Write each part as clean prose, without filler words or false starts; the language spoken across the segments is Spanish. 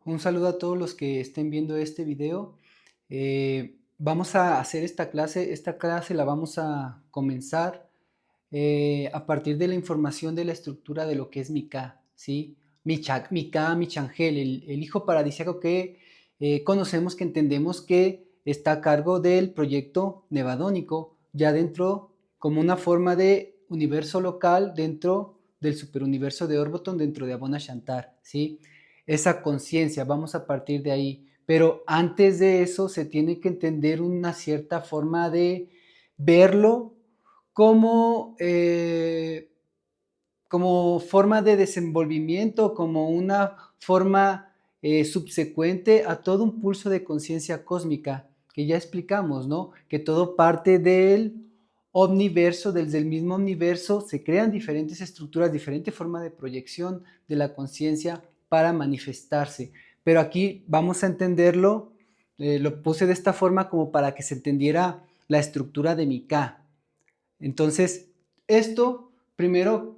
Un saludo a todos los que estén viendo este video. Vamos a hacer esta clase. Esta clase la vamos a comenzar a partir de la información de la estructura de lo que es Micah, ¿sí? Micah, Michangel, el hijo paradisíaco que conocemos, que entendemos que está a cargo del proyecto nevadónico, ya dentro, como una forma de universo local dentro del superuniverso de Orboton, dentro de Abona Shantar, ¿sí? Esa conciencia, vamos a partir de ahí. Pero antes de eso se tiene que entender una cierta forma de verlo como, como forma de desenvolvimiento, como una forma subsecuente a todo un pulso de conciencia cósmica, que ya explicamos, ¿no? Que todo parte del omniverso, desde el mismo universo se crean diferentes estructuras, diferente forma de proyección de la conciencia para manifestarse. Pero aquí vamos a entenderlo, lo puse de esta forma como para que se entendiera la estructura de Micah. Entonces, esto primero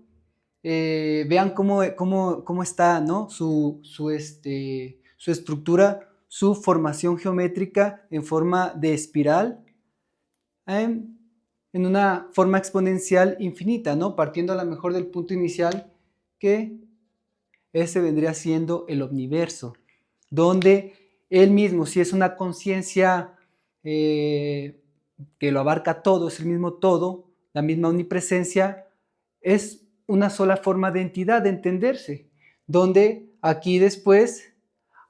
vean cómo está, ¿no? Su estructura, su formación geométrica en forma de espiral, ¿eh? En una forma exponencial infinita, ¿no? Partiendo a lo mejor del punto inicial, que ese vendría siendo el omniverso, donde él mismo, si es una conciencia que lo abarca todo, es el mismo todo, la misma omnipresencia, es una sola forma de entidad, de entenderse, donde aquí después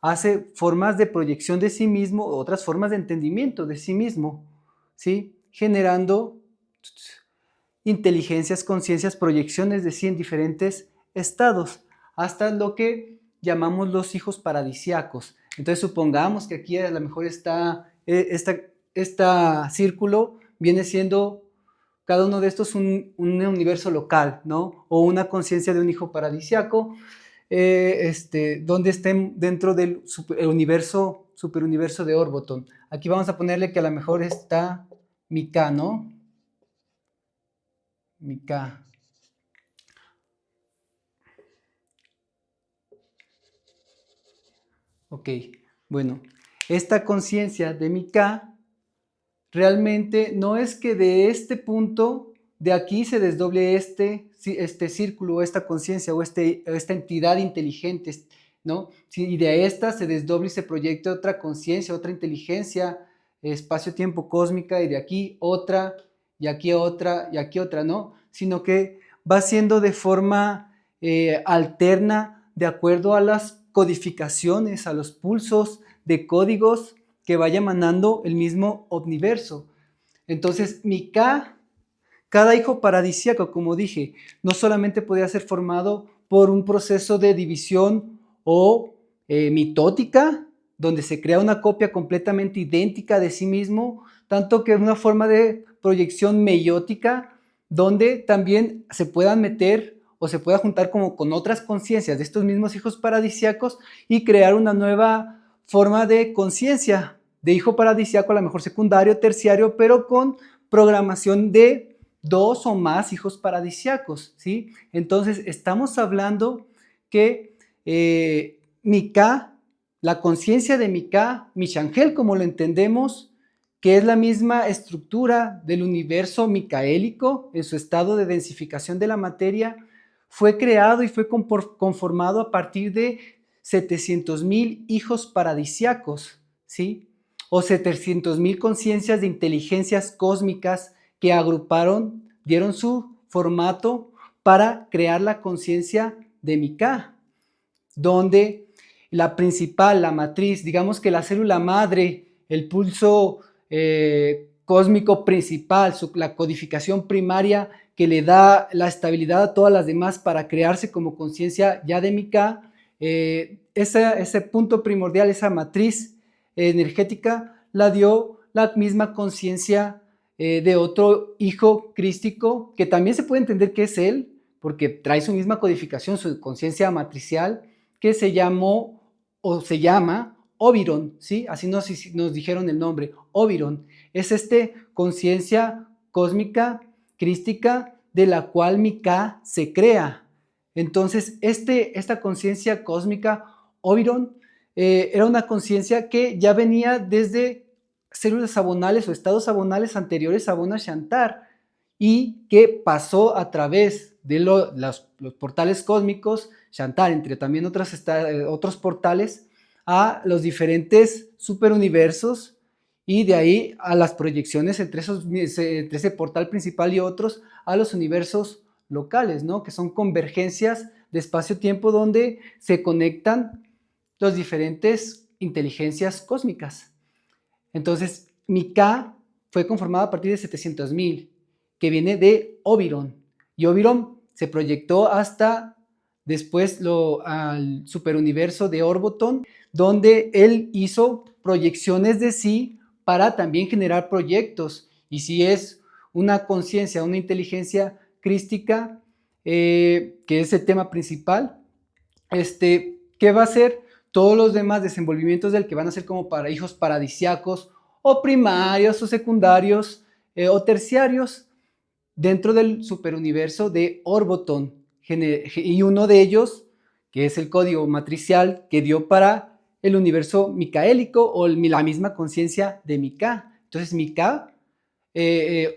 hace formas de proyección de sí mismo, otras formas de entendimiento de sí mismo, ¿sí? Generando inteligencias, conciencias, proyecciones de sí en diferentes estados, hasta lo que llamamos los hijos paradisiacos. Entonces supongamos que aquí a lo mejor está esta círculo viene siendo cada uno de estos un universo local, ¿no? O una conciencia de un hijo paradisiaco, donde estén dentro del superuniverso de Orboton. Aquí vamos a ponerle que a lo mejor está Micah, ¿no? Micah. Ok, bueno, esta conciencia de Micah realmente no es que de este punto, de aquí se desdoble este círculo, esta conciencia o esta entidad inteligente, ¿no? Y de esta se desdoble y se proyecte otra conciencia, otra inteligencia, espacio-tiempo cósmica, y de aquí otra, y aquí otra, y aquí otra, ¿no? Sino que va siendo de forma alterna, de acuerdo a las codificaciones, a los pulsos de códigos que vaya emanando el mismo omniverso. Entonces, Micah, cada hijo paradisíaco, como dije, no solamente podía ser formado por un proceso de división o mitótica, donde se crea una copia completamente idéntica de sí mismo, tanto que una forma de proyección meiótica, donde también se puedan meter o se pueda juntar como con otras conciencias de estos mismos hijos paradisíacos y crear una nueva forma de conciencia, de hijo paradisíaco, a lo mejor secundario, terciario, pero con programación de dos o más hijos paradisíacos, ¿sí? Entonces, estamos hablando que Micah, la conciencia de Micah, Michangel, como lo entendemos, que es la misma estructura del universo micaélico en su estado de densificación de la materia, fue creado y fue conformado a partir de 700,000 hijos paradisíacos, ¿sí? O 700,000 conciencias de inteligencias cósmicas que agruparon, dieron su formato para crear la conciencia de Micah, donde la principal, la matriz, digamos que la célula madre, el pulso cósmico principal, la codificación primaria que le da la estabilidad a todas las demás para crearse como conciencia ya de Micah, ese punto primordial, esa matriz energética, la dio la misma conciencia de otro hijo crístico, que también se puede entender que es él, porque trae su misma codificación, su conciencia matricial, que se llamó o se llama Oberon, ¿sí? Así nos dijeron el nombre, Oberon. Es conciencia cósmica, crística, de la cual Micah se crea. Entonces, esta conciencia cósmica, Oberon, era una conciencia que ya venía desde células abonales o estados abonales anteriores a Bona-Shantar y que pasó a través de los portales cósmicos, Shantar, entre también otros portales, a los diferentes superuniversos y de ahí a las proyecciones entre ese portal principal y otros a los universos locales, ¿no? Que son convergencias de espacio-tiempo donde se conectan las diferentes inteligencias cósmicas. Entonces, mi K fue conformada a partir de 700.000, que viene de Oberon. Y Oberon se proyectó hasta después al superuniverso de Orboton, donde él hizo proyecciones de sí para también generar proyectos. Y si es una conciencia, una inteligencia crística, que es el tema principal, ¿qué va a hacer? Todos los demás desenvolvimientos del que van a ser como para hijos paradisiacos o primarios o secundarios o terciarios dentro del superuniverso de Orboton. Y uno de ellos, que es el código matricial que dio para el universo micaélico o la misma conciencia de Mika. Entonces Mika,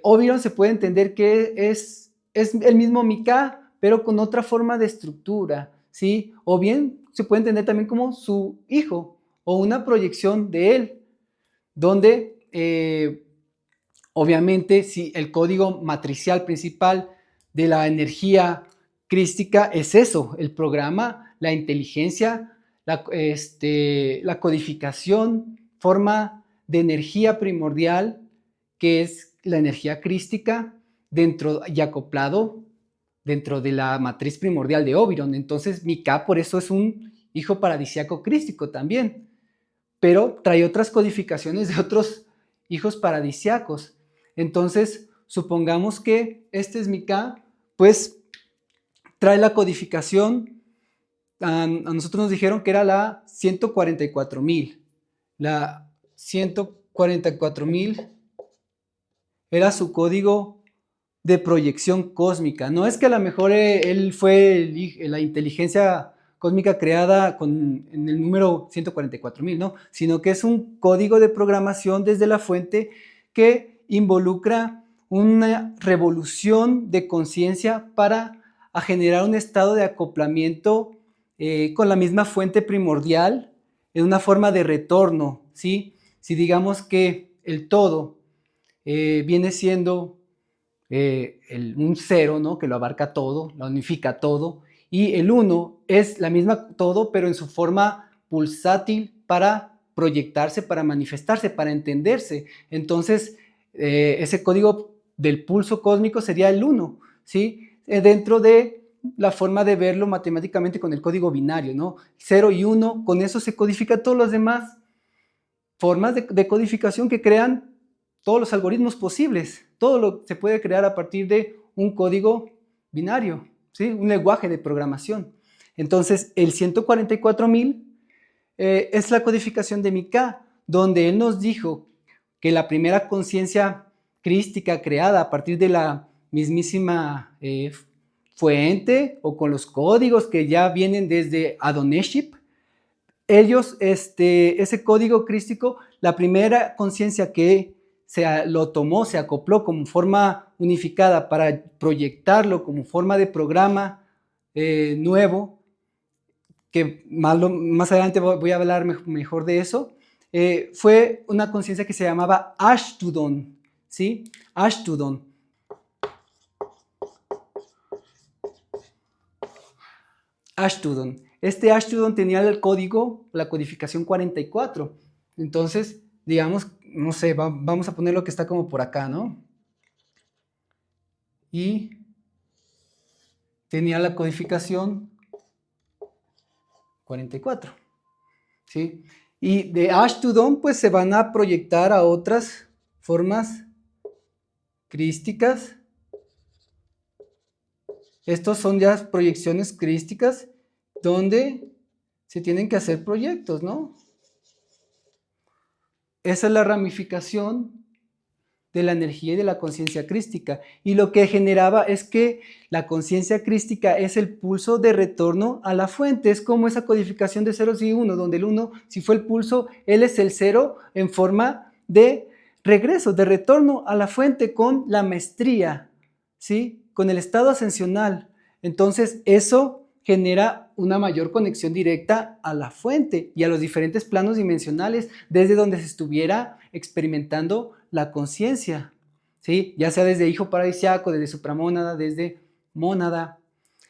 Oberon se puede entender que es el mismo Mika, pero con otra forma de estructura, ¿sí? O bien se puede entender también como su hijo o una proyección de él, donde obviamente si el código matricial principal de la energía crística es eso, el programa, la inteligencia, la codificación, forma de energía primordial, que es la energía crística, dentro y acoplado dentro de la matriz primordial de Oberon. Entonces, Mika por eso es un hijo paradisiaco crístico también, pero trae otras codificaciones de otros hijos paradisiacos. Entonces, supongamos que este es Mika, pues trae la codificación, a nosotros nos dijeron que era la 144.000. La 144.000 era su código de proyección cósmica. No es que a lo mejor él fue la inteligencia cósmica creada en el número 144.000, ¿no? Sino que es un código de programación desde la fuente que involucra una revolución de conciencia para generar un estado de acoplamiento con la misma fuente primordial en una forma de retorno, ¿sí? Si digamos que el todo viene siendo un cero, ¿no? Que lo abarca todo, lo unifica todo, y el uno es la misma todo, pero en su forma pulsátil para proyectarse, para manifestarse, para entenderse. Entonces, ese código del pulso cósmico sería el uno, ¿sí? Dentro de la forma de verlo matemáticamente con el código binario, ¿no? 0 y 1, con eso se codifica todos los demás formas de codificación que crean todos los algoritmos posibles. Todo lo se puede crear a partir de un código binario, ¿sí? Un lenguaje de programación. Entonces, el 144.000 es la codificación de Mika, donde él nos dijo que la primera conciencia crística creada a partir de la mismísima fuente o con los códigos que ya vienen desde Adoneship, ellos, ese código crístico, la primera conciencia que lo tomó, se acopló como forma unificada para proyectarlo como forma de programa nuevo, que más adelante voy a hablar mejor de eso, fue una conciencia que se llamaba Ashtudon, ¿sí? Ashtudon. Ashtudon. Este Ashtudon tenía el código, la codificación 44. Entonces, digamos, no sé, vamos a poner lo que está como por acá, ¿no? Y tenía la codificación 44, ¿sí? Y de Ashtudon, pues se van a proyectar a otras formas crísticas. Estos son ya proyecciones crísticas donde se tienen que hacer proyectos, ¿no? Esa es la ramificación de la energía y de la conciencia crística. Y lo que generaba es que la conciencia crística es el pulso de retorno a la fuente. Es como esa codificación de ceros y uno, donde el uno, si fue el pulso, él es el cero en forma de regreso, de retorno a la fuente con la maestría, ¿sí? Con el estado ascensional. Entonces, eso genera una mayor conexión directa a la fuente y a los diferentes planos dimensionales desde donde se estuviera experimentando la conciencia, ¿sí? Ya sea desde hijo paradisiaco, desde supramónada, desde mónada.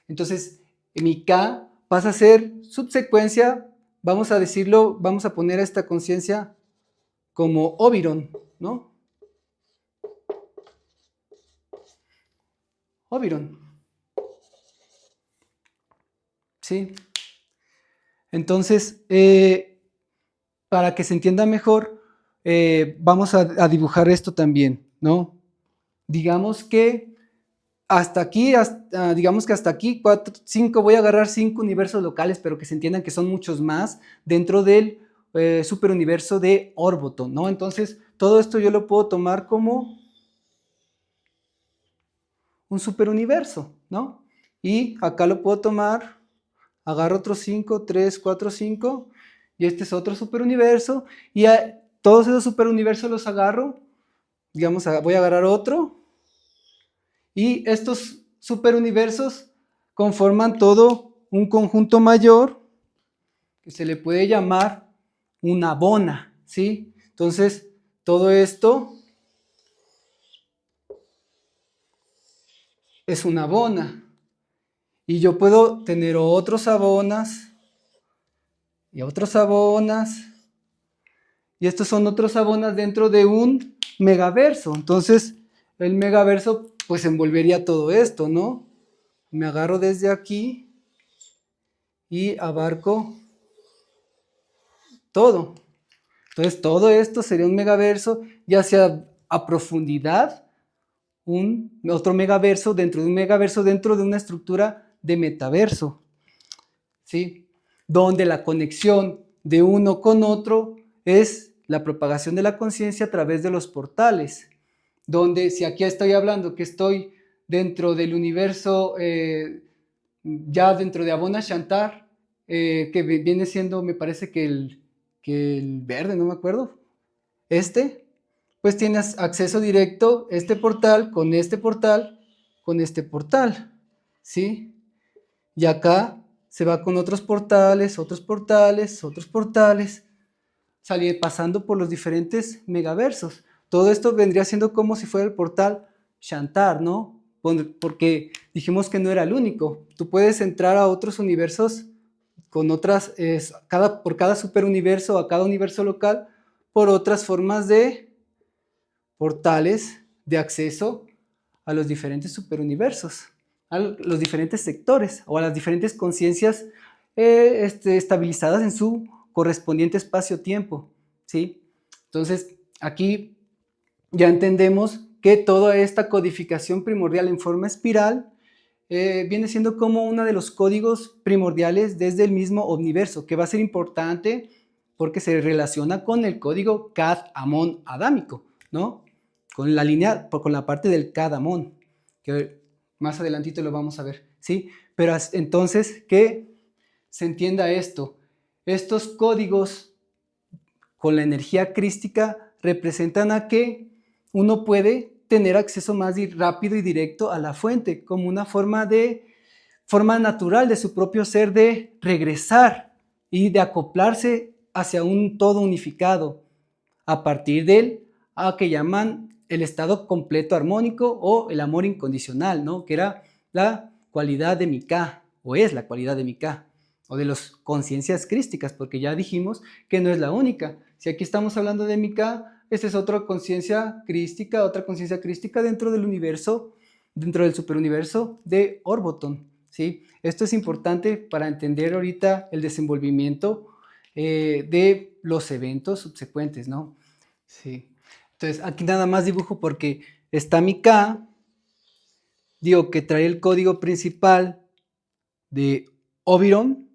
Entonces, mi K pasa a ser subsecuencia, vamos a decirlo, vamos a poner a esta conciencia como óviron, ¿no? Óviron. ¿Sí? Entonces, para que se entienda mejor, vamos a dibujar esto también, ¿no? Digamos que hasta aquí, digamos que hasta aquí, 4, 5, voy a agarrar 5 universos locales, pero que se entiendan que son muchos más dentro del superuniverso de Orboton, ¿no? Entonces, todo esto yo lo puedo tomar como un superuniverso, ¿no? Y acá lo puedo tomar, agarro otros 5, 3, 4, 5, y este es otro superuniverso, y todos esos superuniversos los agarro, digamos, voy a agarrar otro, y estos superuniversos conforman todo un conjunto mayor que se le puede llamar una bona, ¿sí? Entonces, todo esto es una bona. Y yo puedo tener otros abonas y otros abonas. Y estos son otros abonas dentro de un megaverso. Entonces, el megaverso pues envolvería todo esto, ¿no? Me agarro desde aquí y abarco todo. Entonces, todo esto sería un megaverso, ya sea a profundidad, otro megaverso dentro de un megaverso dentro de una estructura de metaverso, ¿sí? Donde la conexión de uno con otro es la propagación de la conciencia a través de los portales, donde si aquí estoy hablando que estoy dentro del universo, ya dentro de Abona Shantar, que viene siendo, me parece que el verde, no me acuerdo, pues tienes acceso directo este portal, con este portal, ¿sí? Y acá se va con otros portales, otros portales, otros portales, pasando por los diferentes megaversos. Todo esto vendría siendo como si fuera el portal Shantar, ¿no? Porque dijimos que no era el único. Tú puedes entrar a otros universos con otras, por cada superuniverso, a cada universo local, por otras formas de portales de acceso a los diferentes superuniversos, a los diferentes sectores o a las diferentes conciencias estabilizadas en su correspondiente espacio-tiempo, ¿sí? Entonces, aquí ya entendemos que toda esta codificación primordial en forma espiral viene siendo como uno de los códigos primordiales desde el mismo universo, que va a ser importante porque se relaciona con el código Cad-Amón adámico, ¿no? Con la línea, con la parte del Cad-Amón, que más adelantito lo vamos a ver, ¿sí? Pero entonces, que se entienda esto. Estos códigos con la energía crística representan a que uno puede tener acceso más rápido y directo a la fuente, como una forma natural de su propio ser de regresar y de acoplarse hacia un todo unificado, a partir del que llaman el estado completo armónico o el amor incondicional, ¿no? Que era la cualidad de Mika, o es la cualidad de Mika, o de las conciencias crísticas, porque ya dijimos que no es la única. Si aquí estamos hablando de Mika, esta es otra conciencia crística dentro del universo, dentro del superuniverso de Orboton, ¿sí? Esto es importante para entender ahorita el desenvolvimiento de los eventos subsecuentes, ¿no? Sí. Entonces, aquí nada más dibujo porque está mi K, digo que trae el código principal de Oviron,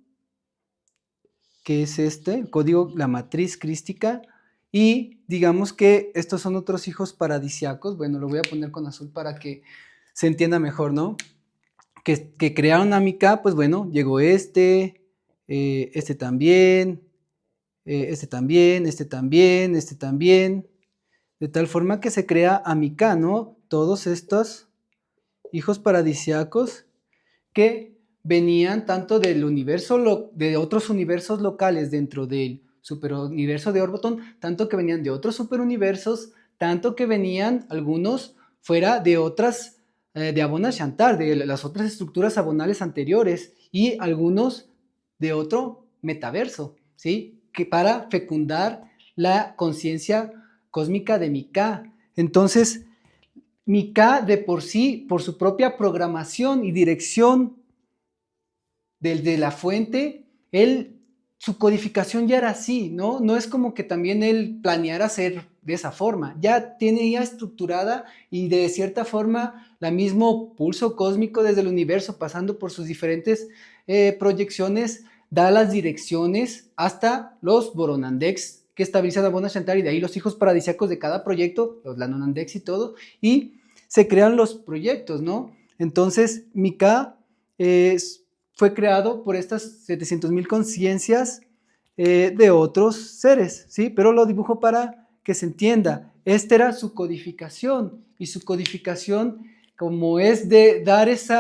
que es el código, la matriz crística, y digamos que estos son otros hijos paradisiacos. Bueno, lo voy a poner con azul para que se entienda mejor, ¿no? Que crearon a Mika, pues bueno, llegó este también, este también, este también, este también, de tal forma que se crea Amika, ¿no? Todos estos hijos paradisiacos que venían tanto del universo, de otros universos locales dentro del superuniverso de Orboton, tanto que venían de otros superuniversos, tanto que venían algunos fuera de otras, de Abona Shantar, de las otras estructuras abonales anteriores, y algunos de otro metaverso, ¿sí? Que para fecundar la conciencia cósmica de Mika. Entonces, Mika de por sí, por su propia programación y dirección de la fuente, su codificación ya era así, ¿no? No es como que también él planeara hacer de esa forma, ya tiene ya estructurada y de cierta forma la mismo pulso cósmico desde el universo, pasando por sus diferentes proyecciones, da las direcciones hasta los Boronandex que estabilizan a Bona Shantar, y de ahí los hijos paradisíacos de cada proyecto, los Lanonandex y todo, y se crean los proyectos, ¿no? Entonces, Mika fue creado por estas 700,000 conciencias de otros seres, ¿sí? Pero lo dibujo para que se entienda. Esta era su codificación, y su codificación, como es de dar ese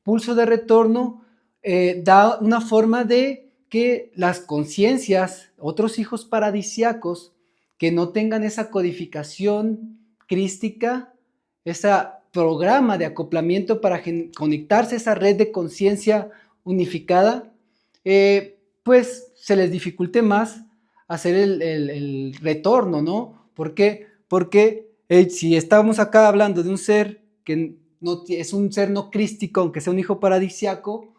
pulso de retorno, da una forma de que las conciencias, otros hijos paradisiacos, que no tengan esa codificación crística, ese programa de acoplamiento para conectarse a esa red de conciencia unificada, pues se les dificulte más hacer el retorno, ¿no? ¿Por qué? Porque si estamos acá hablando de un ser que no, es un ser no crístico, aunque sea un hijo paradisiaco,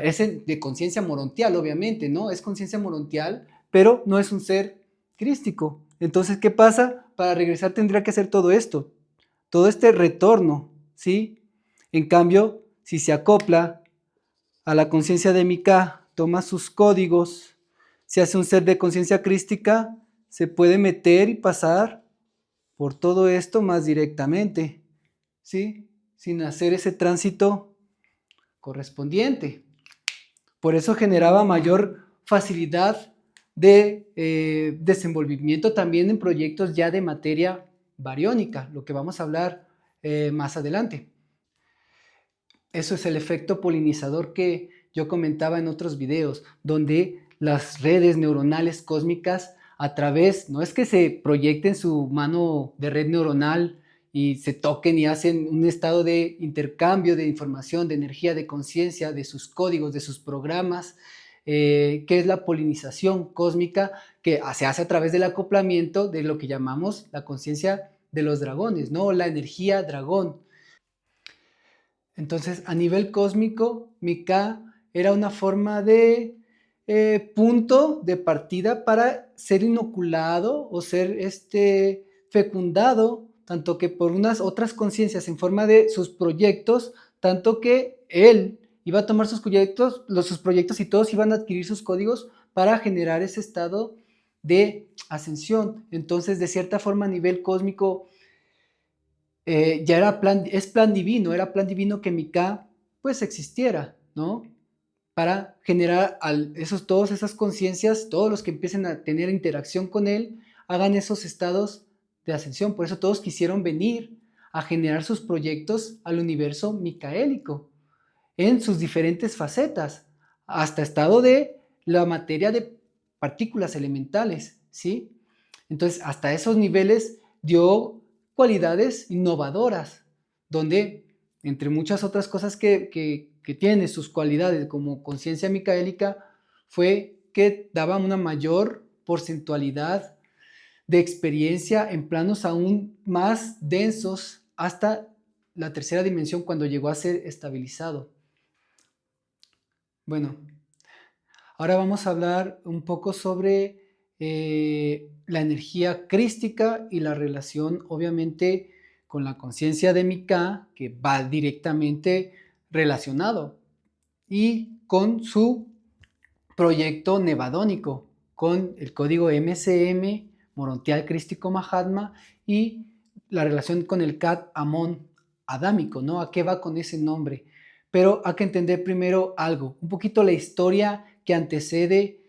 es de conciencia morontial, obviamente, ¿no? Es conciencia morontial, pero no es un ser crístico. Entonces, ¿qué pasa? Para regresar tendría que hacer todo esto, todo este retorno, ¿sí? En cambio, si se acopla a la conciencia de Mika, toma sus códigos, se hace un ser de conciencia crística, se puede meter y pasar por todo esto más directamente, ¿sí? Sin hacer ese tránsito correspondiente. Por eso generaba mayor facilidad de desenvolvimiento también en proyectos ya de materia bariónica, lo que vamos a hablar más adelante. Eso es el efecto polinizador que yo comentaba en otros videos, donde las redes neuronales cósmicas a través, no es que se proyecten su mano de red neuronal y se toquen y hacen un estado de intercambio de información, de energía, de conciencia, de sus códigos, de sus programas, que es la polinización cósmica, que se hace a través del acoplamiento de lo que llamamos la conciencia de los dragones, ¿no? La energía dragón. Entonces, a nivel cósmico, Mika era una forma de punto de partida para ser inoculado o ser fecundado, tanto que por unas otras conciencias en forma de sus proyectos, tanto que él iba a tomar sus proyectos y todos iban a adquirir sus códigos para generar ese estado de ascensión. Entonces, de cierta forma, a nivel cósmico, ya era plan divino, era plan divino que Mika pues existiera, ¿no? Para generar todas esas conciencias, todos los que empiecen a tener interacción con él, hagan esos estados de ascensión. Por eso todos quisieron venir a generar sus proyectos al universo micaélico en sus diferentes facetas, hasta estado de la materia de partículas elementales, ¿sí? Entonces, hasta esos niveles dio cualidades innovadoras, donde, entre muchas otras cosas que tiene sus cualidades como conciencia micaélica, fue que daba una mayor porcentualidad de experiencia en planos aún más densos hasta la tercera dimensión, cuando llegó a ser estabilizado. Bueno, ahora vamos a hablar un poco sobre la energía crística y la relación, obviamente, con la conciencia de Mika, que va directamente relacionado, y con su proyecto nevadónico, con el código MCM morontial crístico Mahatma y la relación con el Kat Amón adámico, ¿no? ¿A qué va con ese nombre? Pero hay que entender primero algo, un poquito la historia que antecede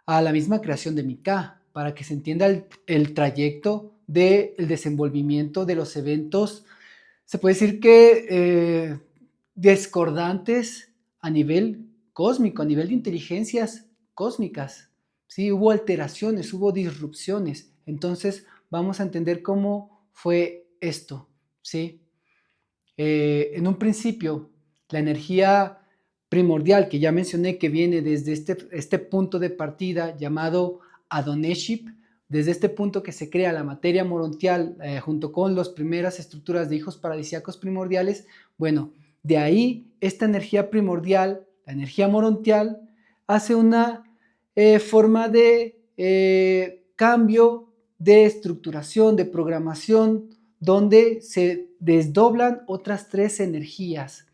a la misma creación de Mika, para que se entienda el trayecto del desenvolvimiento de los eventos, se puede decir que discordantes a nivel cósmico, a nivel de inteligencias cósmicas. ¿Sí? Hubo alteraciones, hubo disrupciones. Entonces vamos a entender cómo fue esto. ¿Sí? En un principio, la energía primordial que ya mencioné que viene desde este punto de partida llamado Adoneship, desde este punto que se crea la materia morontial junto con las primeras estructuras de hijos paradisíacos primordiales, bueno, de ahí esta energía primordial, la energía morontial, hace una forma de cambio de estructuración, de programación, donde se desdoblan otras tres energías,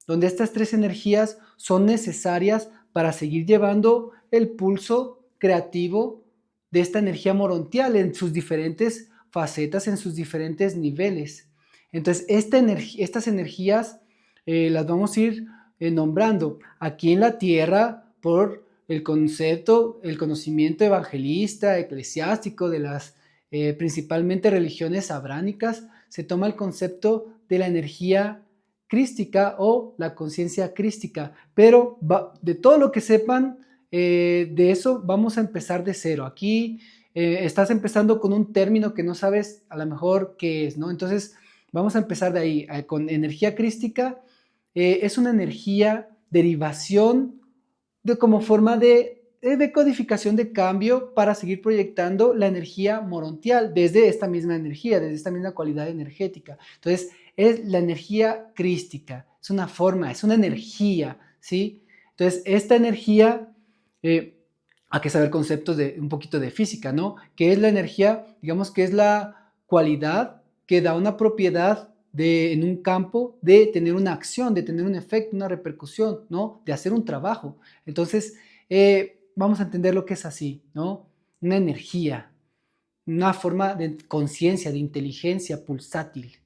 donde estas tres energías son necesarias para seguir llevando el pulso creativo de esta energía morontial en sus diferentes facetas, en sus diferentes niveles. Entonces, estas energías las vamos a ir nombrando aquí en la Tierra por el concepto, el conocimiento evangelista, eclesiástico de las principalmente religiones abránicas, se toma el concepto de la energía crística o la conciencia crística, pero de todo lo que sepan de eso vamos a empezar de cero. Aquí estás empezando con un término que no sabes a lo mejor qué es, ¿no? Entonces vamos a empezar de ahí, con energía crística. Es una energía derivación como forma de decodificación de cambio para seguir proyectando la energía morontial desde esta misma energía, desde esta misma cualidad energética. Entonces, es la energía crística, es una forma, es una energía, ¿sí? Entonces, esta energía, hay que saber conceptos de un poquito de física, ¿no? ¿Qué es la energía? Digamos que es la cualidad que da una propiedad en un campo de tener una acción, de tener un efecto, una repercusión, ¿no? De hacer un trabajo. Entonces, vamos a entender lo que es así, ¿no? Una energía, una forma de conciencia, de inteligencia pulsátil.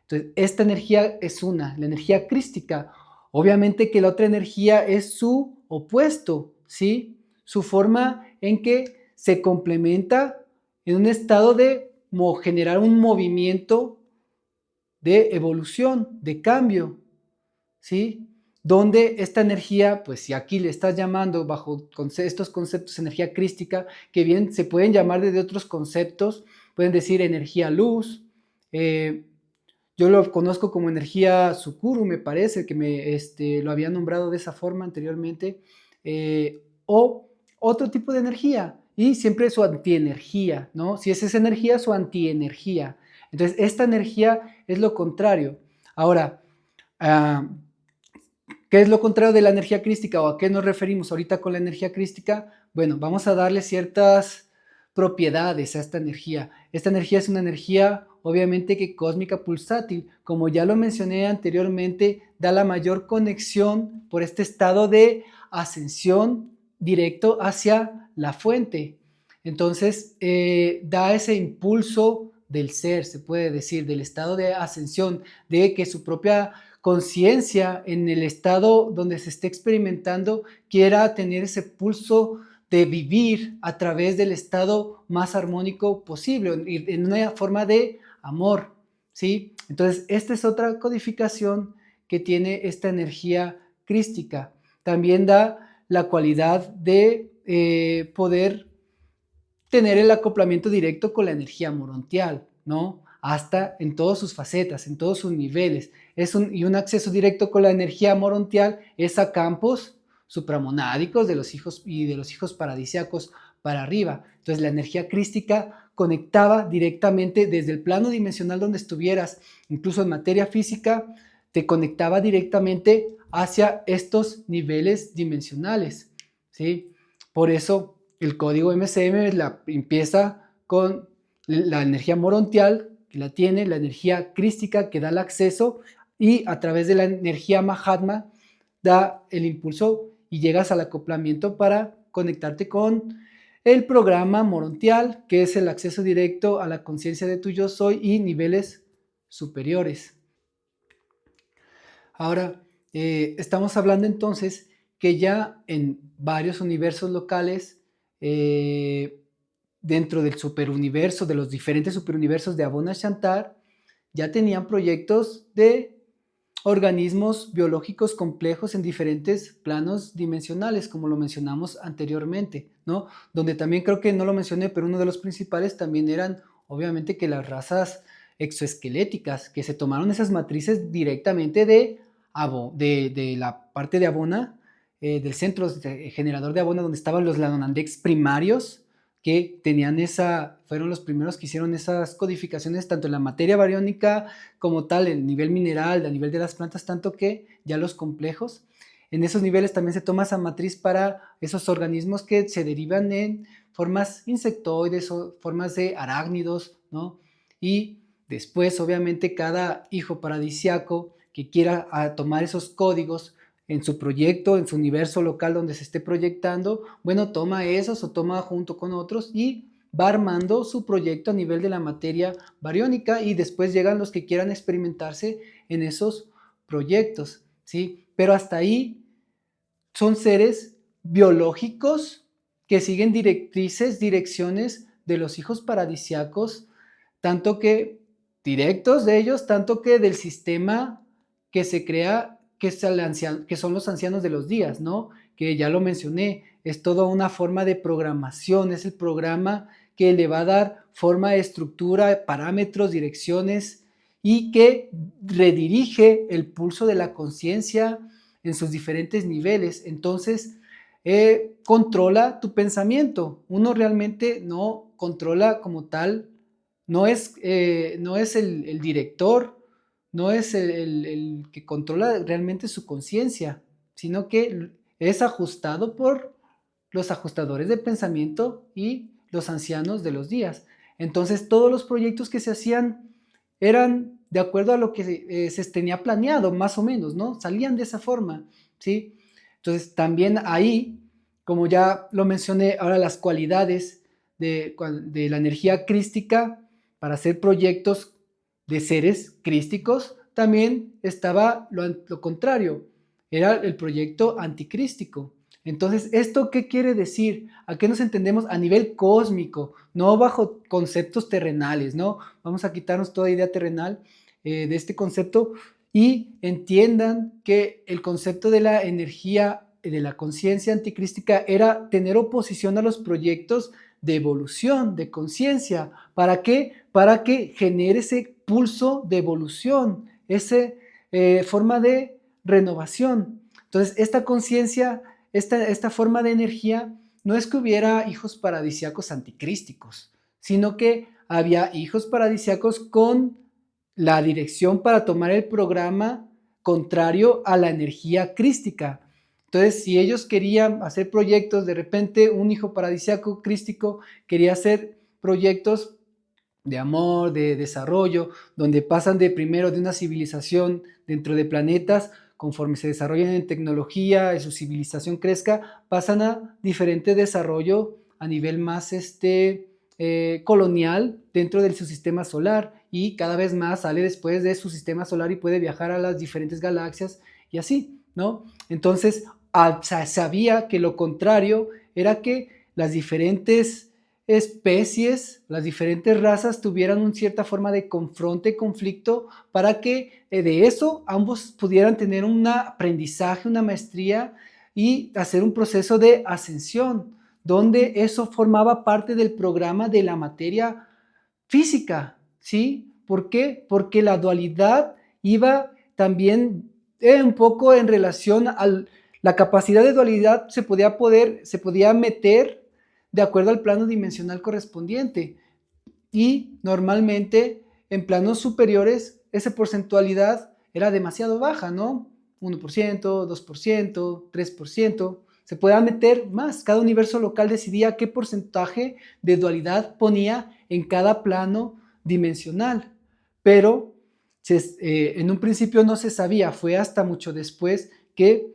Entonces, esta energía es la energía crística. Obviamente que la otra energía es su opuesto, ¿sí? Su forma en que se complementa en un estado de generar un movimiento de evolución, de cambio, ¿sí? Donde esta energía, pues si aquí le estás llamando bajo estos conceptos energía crística, que bien se pueden llamar desde otros conceptos, pueden decir energía luz, yo lo conozco como energía Sukuru, me parece, que lo había nombrado de esa forma anteriormente, o otro tipo de energía, y siempre su antienergía, ¿no? Si es esa energía, su antienergía. Entonces, esta energía es lo contrario. Ahora, ¿qué es lo contrario de la energía crística o a qué nos referimos ahorita con la energía crística? Bueno, vamos a darle ciertas propiedades a esta energía. Esta energía es una energía obviamente que cósmica pulsátil. Como ya lo mencioné anteriormente, da la mayor conexión por este estado de ascensión directo hacia la fuente. Entonces, da ese impulso del ser, se puede decir, del estado de ascensión, de que su propia conciencia en el estado donde se esté experimentando quiera tener ese pulso de vivir a través del estado más armónico posible, en una forma de amor, ¿sí? Entonces, esta es otra codificación que tiene esta energía crística. También da la cualidad de poder tener el acoplamiento directo con la energía morontial, ¿no? Hasta en todas sus facetas, en todos sus niveles. Y un acceso directo con la energía morontial es a campos supramonádicos de los hijos paradisíacos para arriba. Entonces la energía crística conectaba directamente desde el plano dimensional donde estuvieras, incluso en materia física, te conectaba directamente hacia estos niveles dimensionales, ¿sí? Por eso el código MCM empieza con la energía morontial, que la tiene, la energía crística que da el acceso, y a través de la energía Mahatma da el impulso y llegas al acoplamiento para conectarte con el programa morontial, que es el acceso directo a la conciencia de tu yo soy y niveles superiores. Ahora, estamos hablando entonces que ya en varios universos locales, dentro del superuniverso, de los diferentes superuniversos de Abona Shantar, ya tenían proyectos de organismos biológicos complejos en diferentes planos dimensionales, como lo mencionamos anteriormente, ¿no? Donde también creo que no lo mencioné, pero uno de los principales también eran, obviamente, que las razas exoesqueléticas, que se tomaron esas matrices directamente de la parte de Abona, del centro generador de Abona, donde estaban los Lanonandex primarios, que fueron los primeros que hicieron esas codificaciones tanto en la materia bariónica como tal, el nivel mineral, a nivel de las plantas, tanto que ya los complejos, en esos niveles también se toma esa matriz para esos organismos que se derivan en formas insectoides o formas de arácnidos, ¿no? Y después, obviamente, cada hijo paradisiaco que quiera tomar esos códigos en su proyecto, en su universo local donde se esté proyectando, bueno, toma esos o toma junto con otros y va armando su proyecto a nivel de la materia bariónica y después llegan los que quieran experimentarse en esos proyectos, ¿sí? Pero hasta ahí son seres biológicos que siguen direcciones de los hijos paradisiacos, tanto que directos de ellos, tanto que del sistema que se crea, que son los ancianos de los días, ¿no? Que ya lo mencioné, es toda una forma de programación, es el programa que le va a dar forma, estructura, parámetros, direcciones y que redirige el pulso de la conciencia en sus diferentes niveles. Entonces, controla tu pensamiento. Uno realmente no controla como tal, no es el director, no es el que controla realmente su conciencia, sino que es ajustado por los ajustadores de pensamiento y los ancianos de los días. Entonces, todos los proyectos que se hacían eran de acuerdo a lo que se tenía planeado, más o menos, ¿no? Salían de esa forma, ¿sí? Entonces, también ahí, como ya lo mencioné, ahora las cualidades de la energía crística para hacer proyectos de seres crísticos, también estaba lo contrario, era el proyecto anticrístico. Entonces, ¿esto qué quiere decir? ¿A qué nos entendemos a nivel cósmico? No bajo conceptos terrenales, ¿no? Vamos a quitarnos toda idea terrenal de este concepto y entiendan que el concepto de la energía, de la conciencia anticrística, era tener oposición a los proyectos de evolución, de conciencia. ¿Para qué? Para que genere ese pulso de evolución, esa forma de renovación. Entonces, esta conciencia, esta forma de energía, no es que hubiera hijos paradisíacos anticrísticos, sino que había hijos paradisíacos con la dirección para tomar el programa contrario a la energía crística. Entonces, si ellos querían hacer proyectos, de repente un hijo paradisíaco crístico quería hacer proyectos de amor, de desarrollo, donde pasan de primero de una civilización dentro de planetas, conforme se desarrollan en tecnología y su civilización crezca, pasan a diferente desarrollo a nivel más colonial dentro de su sistema solar y cada vez más sale después de su sistema solar y puede viajar a las diferentes galaxias y así, ¿no? Entonces, sabía que lo contrario era que las diferentes especies, las diferentes razas tuvieran una cierta forma de conflicto, para que de eso ambos pudieran tener un aprendizaje, una maestría y hacer un proceso de ascensión, donde eso formaba parte del programa de la materia física, ¿sí? ¿Por qué? Porque la dualidad iba también un poco en relación a la capacidad de dualidad se podía meter de acuerdo al plano dimensional correspondiente y normalmente en planos superiores esa porcentualidad era demasiado baja, ¿no? 1%, 2%, 3%, se podía meter más. Cada universo local decidía qué porcentaje de dualidad ponía en cada plano dimensional, pero en un principio no se sabía, fue hasta mucho después que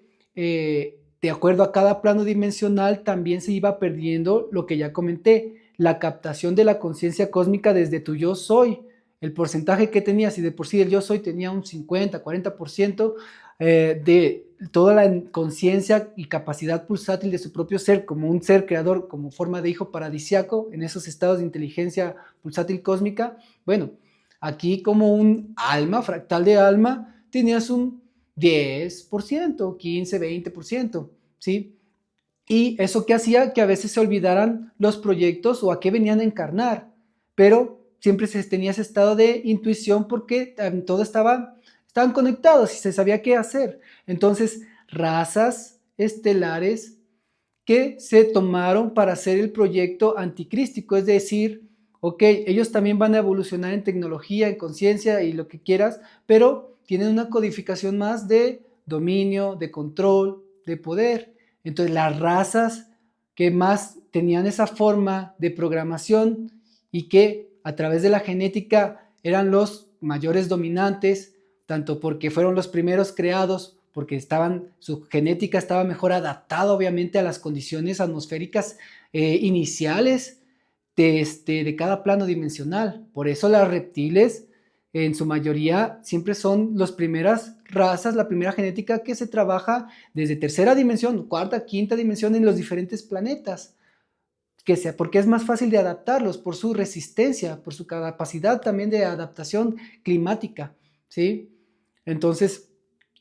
de acuerdo a cada plano dimensional, también se iba perdiendo lo que ya comenté, la captación de la conciencia cósmica desde tu yo soy. El porcentaje que tenía, si de por sí el yo soy tenía un 50, 40% de toda la conciencia y capacidad pulsátil de su propio ser, como un ser creador, como forma de hijo paradisiaco, en esos estados de inteligencia pulsátil cósmica, bueno, aquí como un alma, fractal de alma, tenías un 10%, 15, 20%, ¿sí? Y eso que hacía que a veces se olvidaran los proyectos o a qué venían a encarnar, pero siempre se tenía ese estado de intuición porque todo estaban conectados y se sabía qué hacer. Entonces, razas estelares que se tomaron para hacer el proyecto anticrístico, es decir, ok, ellos también van a evolucionar en tecnología, en conciencia y lo que quieras, pero tienen una codificación más de dominio, de control, de poder. Entonces las razas que más tenían esa forma de programación y que a través de la genética eran los mayores dominantes, tanto porque fueron los primeros creados, porque su genética estaba mejor adaptada obviamente a las condiciones atmosféricas iniciales de cada plano dimensional. Por eso las reptiles en su mayoría siempre son las primeras razas, la primera genética que se trabaja desde tercera dimensión, cuarta, quinta dimensión en los diferentes planetas, porque es más fácil de adaptarlos por su resistencia, por su capacidad también de adaptación climática, ¿sí? Entonces,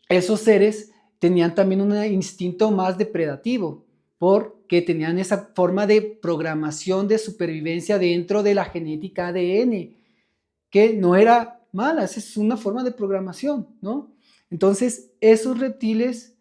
esos seres tenían también un instinto más depredativo, porque tenían esa forma de programación de supervivencia dentro de la genética ADN, que no era mala, es una forma de programación, ¿no? Entonces, esos reptiles,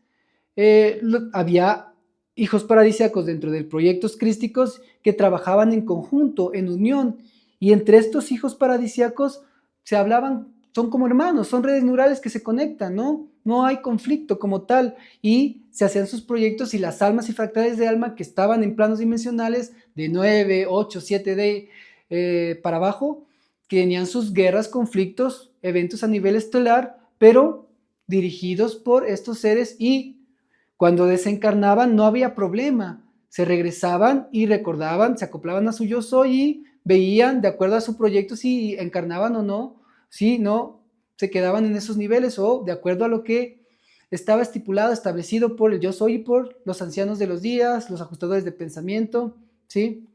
había hijos paradisíacos dentro de proyectos crísticos que trabajaban en conjunto, en unión, y entre estos hijos paradisíacos se hablaban, son como hermanos, son redes neurales que se conectan, ¿no? No hay conflicto como tal, y se hacían sus proyectos y las almas y fractales de alma que estaban en planos dimensionales de 9, 8, 7D para abajo, que tenían sus guerras, conflictos, eventos a nivel estelar, pero dirigidos por estos seres, y cuando desencarnaban no había problema, se regresaban y recordaban, se acoplaban a su yo soy y veían de acuerdo a su proyecto si encarnaban o no, si no, se quedaban en esos niveles o de acuerdo a lo que estaba estipulado, establecido por el yo soy y por los ancianos de los días, los ajustadores de pensamiento, ¿sí?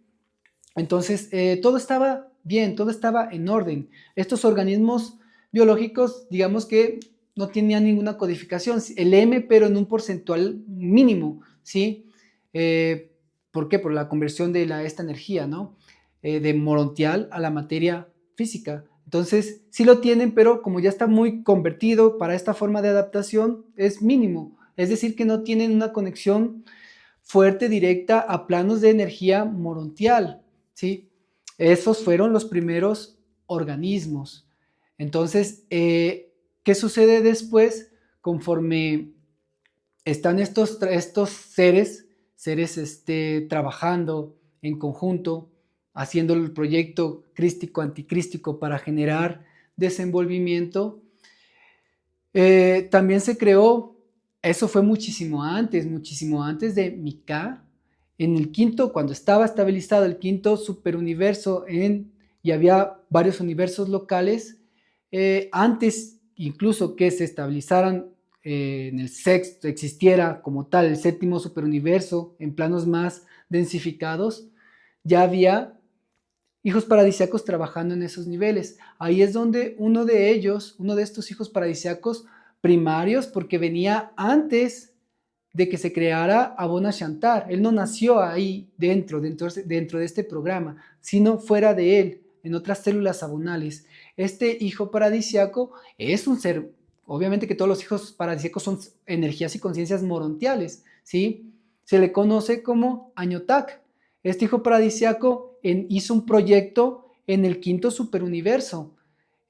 Entonces, todo estaba bien, todo estaba en orden. Estos organismos biológicos, digamos que no tenían ninguna codificación, el M, pero en un porcentual mínimo, ¿sí? ¿Por qué? Por la conversión de esta energía, ¿no? De morontial a la materia física. Entonces, sí lo tienen, pero como ya está muy convertido para esta forma de adaptación, es mínimo. Es decir, que no tienen una conexión fuerte, directa a planos de energía morontial, ¿sí? Esos fueron los primeros organismos. Entonces, ¿qué sucede después? Conforme están estos seres trabajando en conjunto, haciendo el proyecto crístico, anticrístico para generar desenvolvimiento, también se creó, eso fue muchísimo antes de Mika, en el quinto, cuando estaba estabilizado el quinto superuniverso y había varios universos locales, antes incluso que se estabilizaran en el sexto, existiera como tal el séptimo superuniverso en planos más densificados, ya había hijos paradisíacos trabajando en esos niveles. Ahí es donde uno de estos hijos paradisíacos primarios, porque venía antes de que se creara Abona Shantar. Él no nació ahí dentro de este programa, sino fuera de él, en otras células abonales. Este hijo paradisíaco es un ser, obviamente que todos los hijos paradisíacos son energías y conciencias morontiales, ¿sí? Se le conoce como Añotak. Este hijo paradisíaco hizo un proyecto en el quinto superuniverso.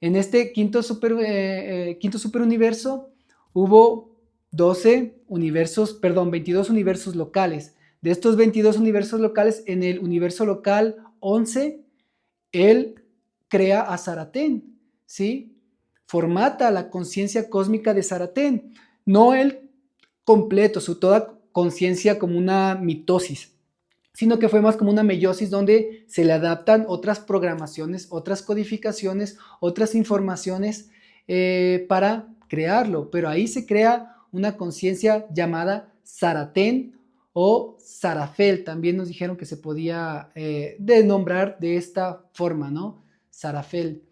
En este quinto superuniverso hubo 22 universos locales. De estos 22 universos locales, en el universo local 11, él crea a Zaratén, ¿sí? Formata la conciencia cósmica de Zaratén. No el completo, su toda conciencia como una mitosis, sino que fue más como una meiosis donde se le adaptan otras programaciones, otras codificaciones, otras informaciones para crearlo. Pero ahí se crea una conciencia llamada Zaratén o Sarafel. También nos dijeron que se podía denombrar de esta forma, ¿no? Sarafel.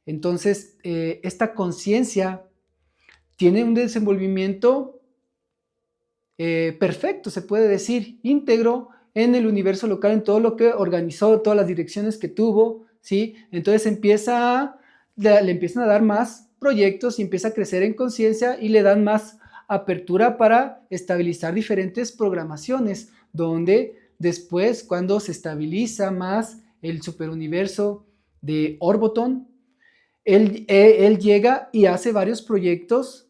Entonces, esta conciencia tiene un desenvolvimiento perfecto, se puede decir, íntegro en el universo local, en todo lo que organizó, todas las direcciones que tuvo, ¿sí? Entonces le empiezan a dar más proyectos y empieza a crecer en conciencia y le dan más apertura para estabilizar diferentes programaciones, donde después, cuando se estabiliza más el superuniverso de Orboton, él llega y hace varios proyectos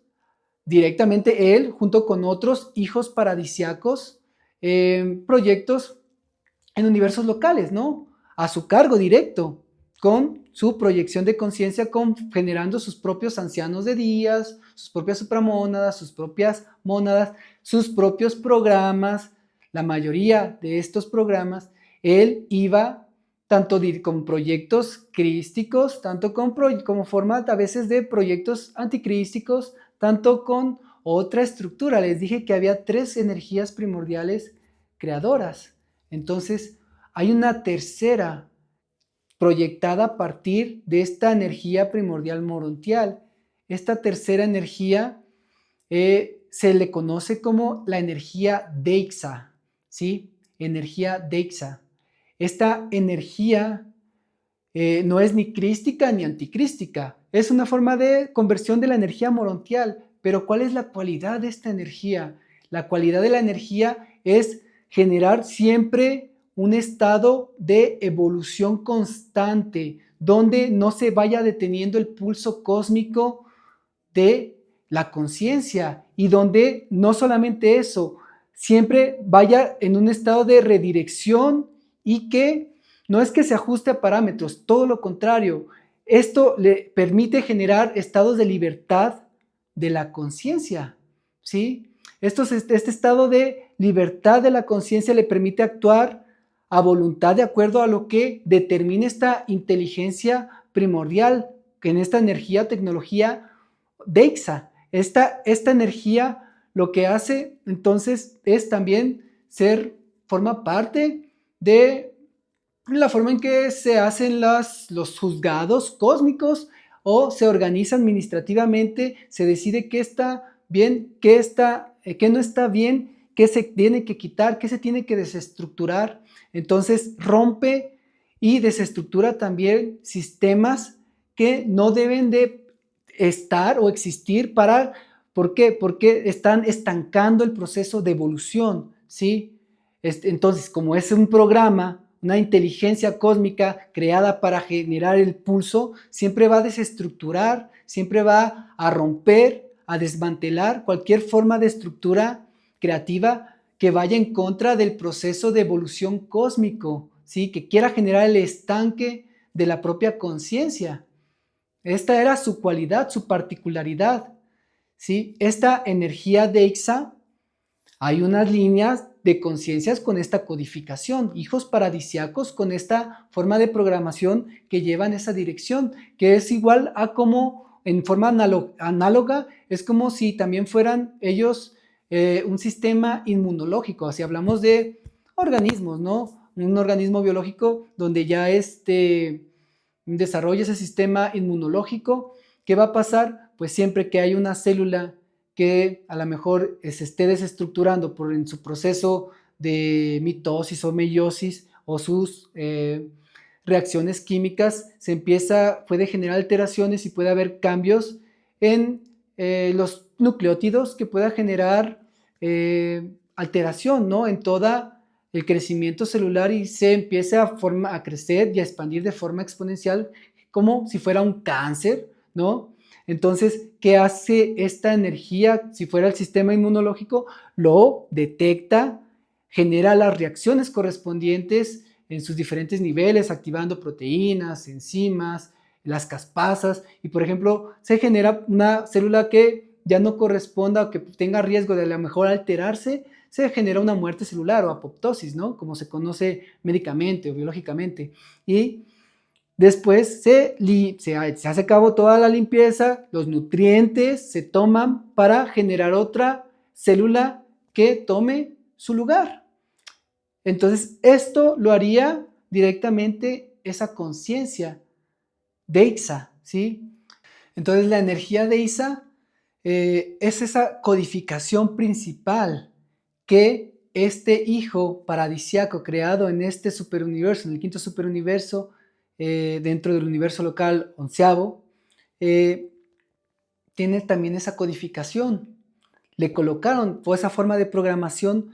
directamente él, junto con otros hijos paradisiacos, proyectos en universos locales, ¿no? A su cargo directo, con su proyección de conciencia, generando sus propios ancianos de días, sus propias supramónadas, sus propias mónadas, sus propios programas. La mayoría de estos programas, él iba tanto con proyectos crísticos, tanto como forma a veces de proyectos anticrísticos, tanto con otra estructura. Les dije que había 3 energías primordiales creadoras. Entonces, hay una tercera proyectada a partir de esta energía primordial morontial. Esta tercera energía se le conoce como la energía Deixa, ¿sí? Energía Deixa. Esta energía no es ni crística ni anticrística, es una forma de conversión de la energía morontial. Pero ¿cuál es la cualidad de esta energía? La cualidad de la energía es generar siempre un estado de evolución constante, donde no se vaya deteniendo el pulso cósmico de la conciencia y donde no solamente eso, siempre vaya en un estado de redirección y que no es que se ajuste a parámetros, todo lo contrario. Esto le permite generar estados de libertad de la conciencia, ¿sí? Este estado de libertad de la conciencia le permite actuar a voluntad de acuerdo a lo que determine esta inteligencia primordial, que en esta energía, tecnología Deixa. Esta energía lo que hace entonces es también forma parte de la forma en que se hacen los juzgados cósmicos o se organiza administrativamente, se decide qué está bien, qué no está bien, qué se tiene que quitar, qué se tiene que desestructurar. Entonces rompe y desestructura también sistemas que no deben de estar o existir ¿por qué? Porque están estancando el proceso de evolución, ¿sí? Entonces, como es un programa, una inteligencia cósmica creada para generar el pulso, siempre va a desestructurar, siempre va a romper, a desmantelar cualquier forma de estructura creativa que vaya en contra del proceso de evolución cósmico, ¿sí? Que quiera generar el estanque de la propia conciencia. Esta era su cualidad, su particularidad, ¿sí? Esta energía Deixa, hay unas líneas de conciencias con esta codificación, hijos paradisiacos con esta forma de programación que llevan esa dirección, que es igual a como en forma análoga, es como si también fueran ellos un sistema inmunológico, si hablamos de organismos, ¿no? Un organismo biológico donde ya desarrolla ese sistema inmunológico. ¿Qué va a pasar? Pues siempre que hay una célula que a lo mejor se esté desestructurando en su proceso de mitosis o meiosis o sus reacciones químicas, puede generar alteraciones y puede haber cambios en los nucleótidos que pueda generar alteración, ¿no? En todo el crecimiento celular y se empieza a crecer y a expandir de forma exponencial como si fuera un cáncer, ¿no? Entonces, ¿qué hace esta energía? Si fuera el sistema inmunológico, lo detecta, genera las reacciones correspondientes en sus diferentes niveles, activando proteínas, enzimas, las caspasas, y por ejemplo, se genera una célula que ya no corresponda o que tenga riesgo de a lo mejor alterarse, se genera una muerte celular o apoptosis, ¿no? Como se conoce médicamente o biológicamente. Y después se hace cabo toda la limpieza, los nutrientes se toman para generar otra célula que tome su lugar. Entonces, esto lo haría directamente esa conciencia de Ixa, ¿sí? Entonces, la energía de Ixa es esa codificación principal que este hijo paradisiaco creado en este superuniverso, en el quinto superuniverso, dentro del universo local onceavo, tiene también esa codificación. Le colocaron toda esa forma de programación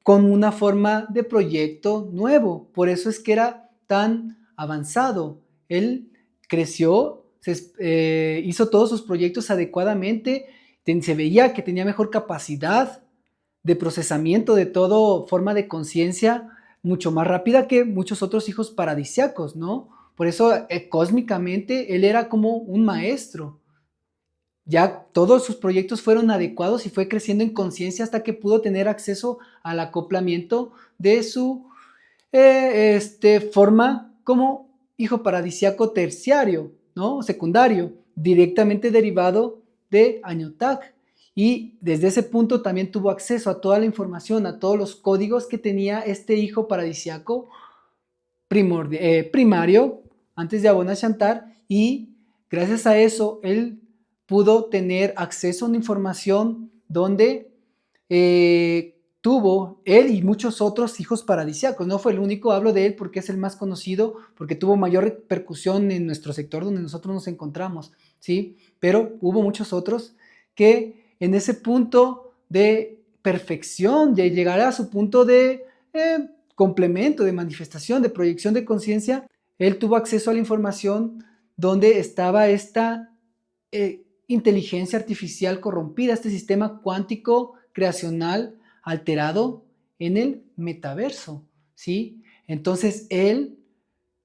con una forma de proyecto nuevo. Por eso es que era tan avanzado. Él creció, hizo todos sus proyectos adecuadamente, se veía que tenía mejor capacidad de procesamiento de toda forma de conciencia, mucho más rápida que muchos otros hijos paradisiacos, ¿no? Por eso, cósmicamente, él era como un maestro. Ya todos sus proyectos fueron adecuados y fue creciendo en conciencia hasta que pudo tener acceso al acoplamiento de su forma como hijo paradisiaco terciario, ¿no? Secundario, directamente derivado de Añotac. Y desde ese punto también tuvo acceso a toda la información, a todos los códigos que tenía este hijo paradisiaco primario antes de Abona Shantar, y gracias a eso él pudo tener acceso a una información donde tuvo él y muchos otros hijos paradisíacos. No fue el único, hablo de él porque es el más conocido, porque tuvo mayor repercusión en nuestro sector donde nosotros nos encontramos, ¿sí? Pero hubo muchos otros que en ese punto de perfección, de llegar a su punto de complemento, de manifestación, de proyección de conciencia, él tuvo acceso a la información donde estaba esta inteligencia artificial corrompida, este sistema cuántico creacional alterado en el metaverso, ¿sí? Entonces él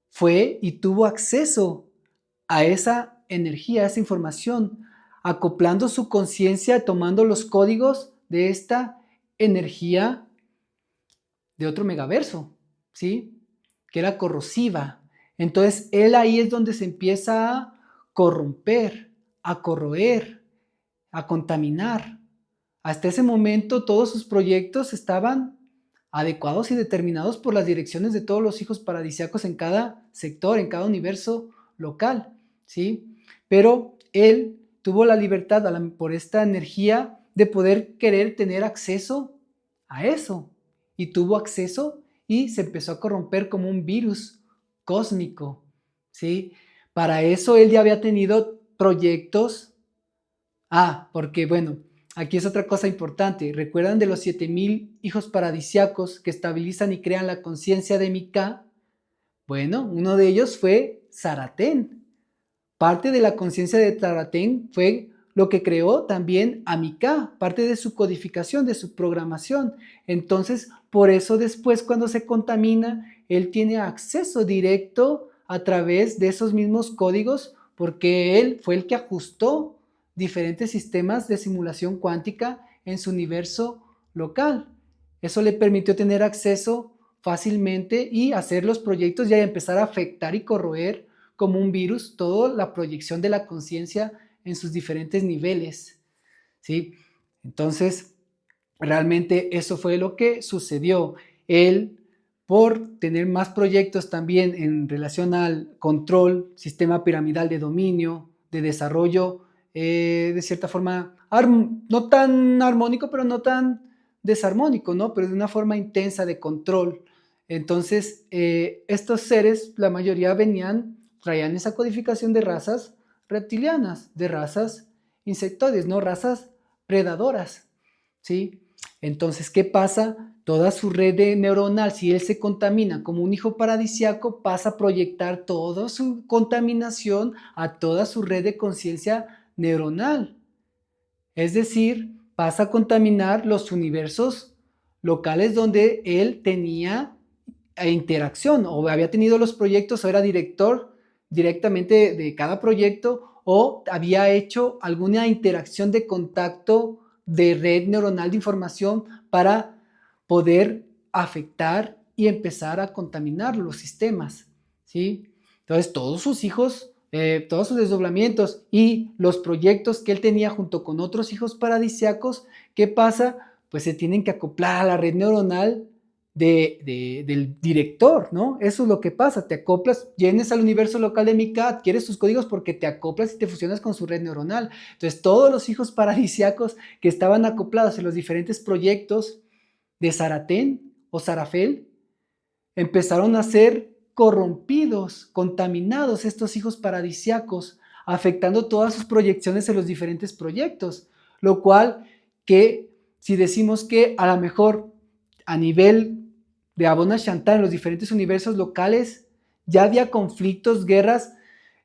fue y tuvo acceso a esa energía, a esa información, acoplando su conciencia, tomando los códigos de esta energía de otro megaverso, ¿sí? Que era corrosiva. Entonces él ahí es donde se empieza a corromper, a corroer, a contaminar. Hasta ese momento todos sus proyectos estaban adecuados y determinados por las direcciones de todos los hijos paradisíacos en cada sector, en cada universo local, ¿sí? Pero él tuvo la libertad por esta energía de poder querer tener acceso a eso, y tuvo acceso y se empezó a corromper como un virus cósmico, ¿sí? Para eso él ya había tenido proyectos. Porque bueno, aquí es otra cosa importante. ¿Recuerdan de los 7000 hijos paradisiacos que estabilizan y crean la conciencia de Mika? Bueno, uno de ellos fue Zaratén. Parte de la conciencia de Zaratén fue lo que creó también a Mika, parte de su codificación, de su programación. Entonces, por eso después cuando se contamina, él tiene acceso directo a través de esos mismos códigos, porque él fue el que ajustó diferentes sistemas de simulación cuántica en su universo local. Eso le permitió tener acceso fácilmente y hacer los proyectos y empezar a afectar y corroer como un virus toda la proyección de la conciencia en sus diferentes niveles, ¿sí? Entonces, realmente eso fue lo que sucedió. Él, por tener más proyectos también en relación al control, sistema piramidal de dominio, de desarrollo, de cierta forma, no tan armónico, pero no tan desarmónico, ¿no? Pero de una forma intensa de control. Entonces, estos seres, la mayoría traían esa codificación de razas reptilianas, de razas insectoides, no razas predadoras, ¿sí? Entonces, ¿qué pasa? Toda su red neuronal, si él se contamina como un hijo paradisiaco, pasa a proyectar toda su contaminación a toda su red de conciencia neuronal. Es decir, pasa a contaminar los universos locales donde él tenía interacción o había tenido los proyectos o era director directamente de cada proyecto o había hecho alguna interacción de contacto de red neuronal de información para poder afectar y empezar a contaminar los sistemas, ¿sí? Entonces, todos sus hijos, todos sus desdoblamientos y los proyectos que él tenía junto con otros hijos paradisiacos, ¿qué pasa? Pues se tienen que acoplar a la red neuronal del director, ¿no? Eso es lo que pasa, te acoplas, vienes al universo local de Mika, adquieres tus códigos porque te acoplas y te fusionas con su red neuronal. Entonces, todos los hijos paradisiacos que estaban acoplados en los diferentes proyectos de Saratén o Sarafel empezaron a ser corrompidos, contaminados estos hijos paradisiacos, afectando todas sus proyecciones en los diferentes proyectos, lo cual que si decimos que a lo mejor a nivel de Abona Shantar en los diferentes universos locales ya había conflictos, guerras,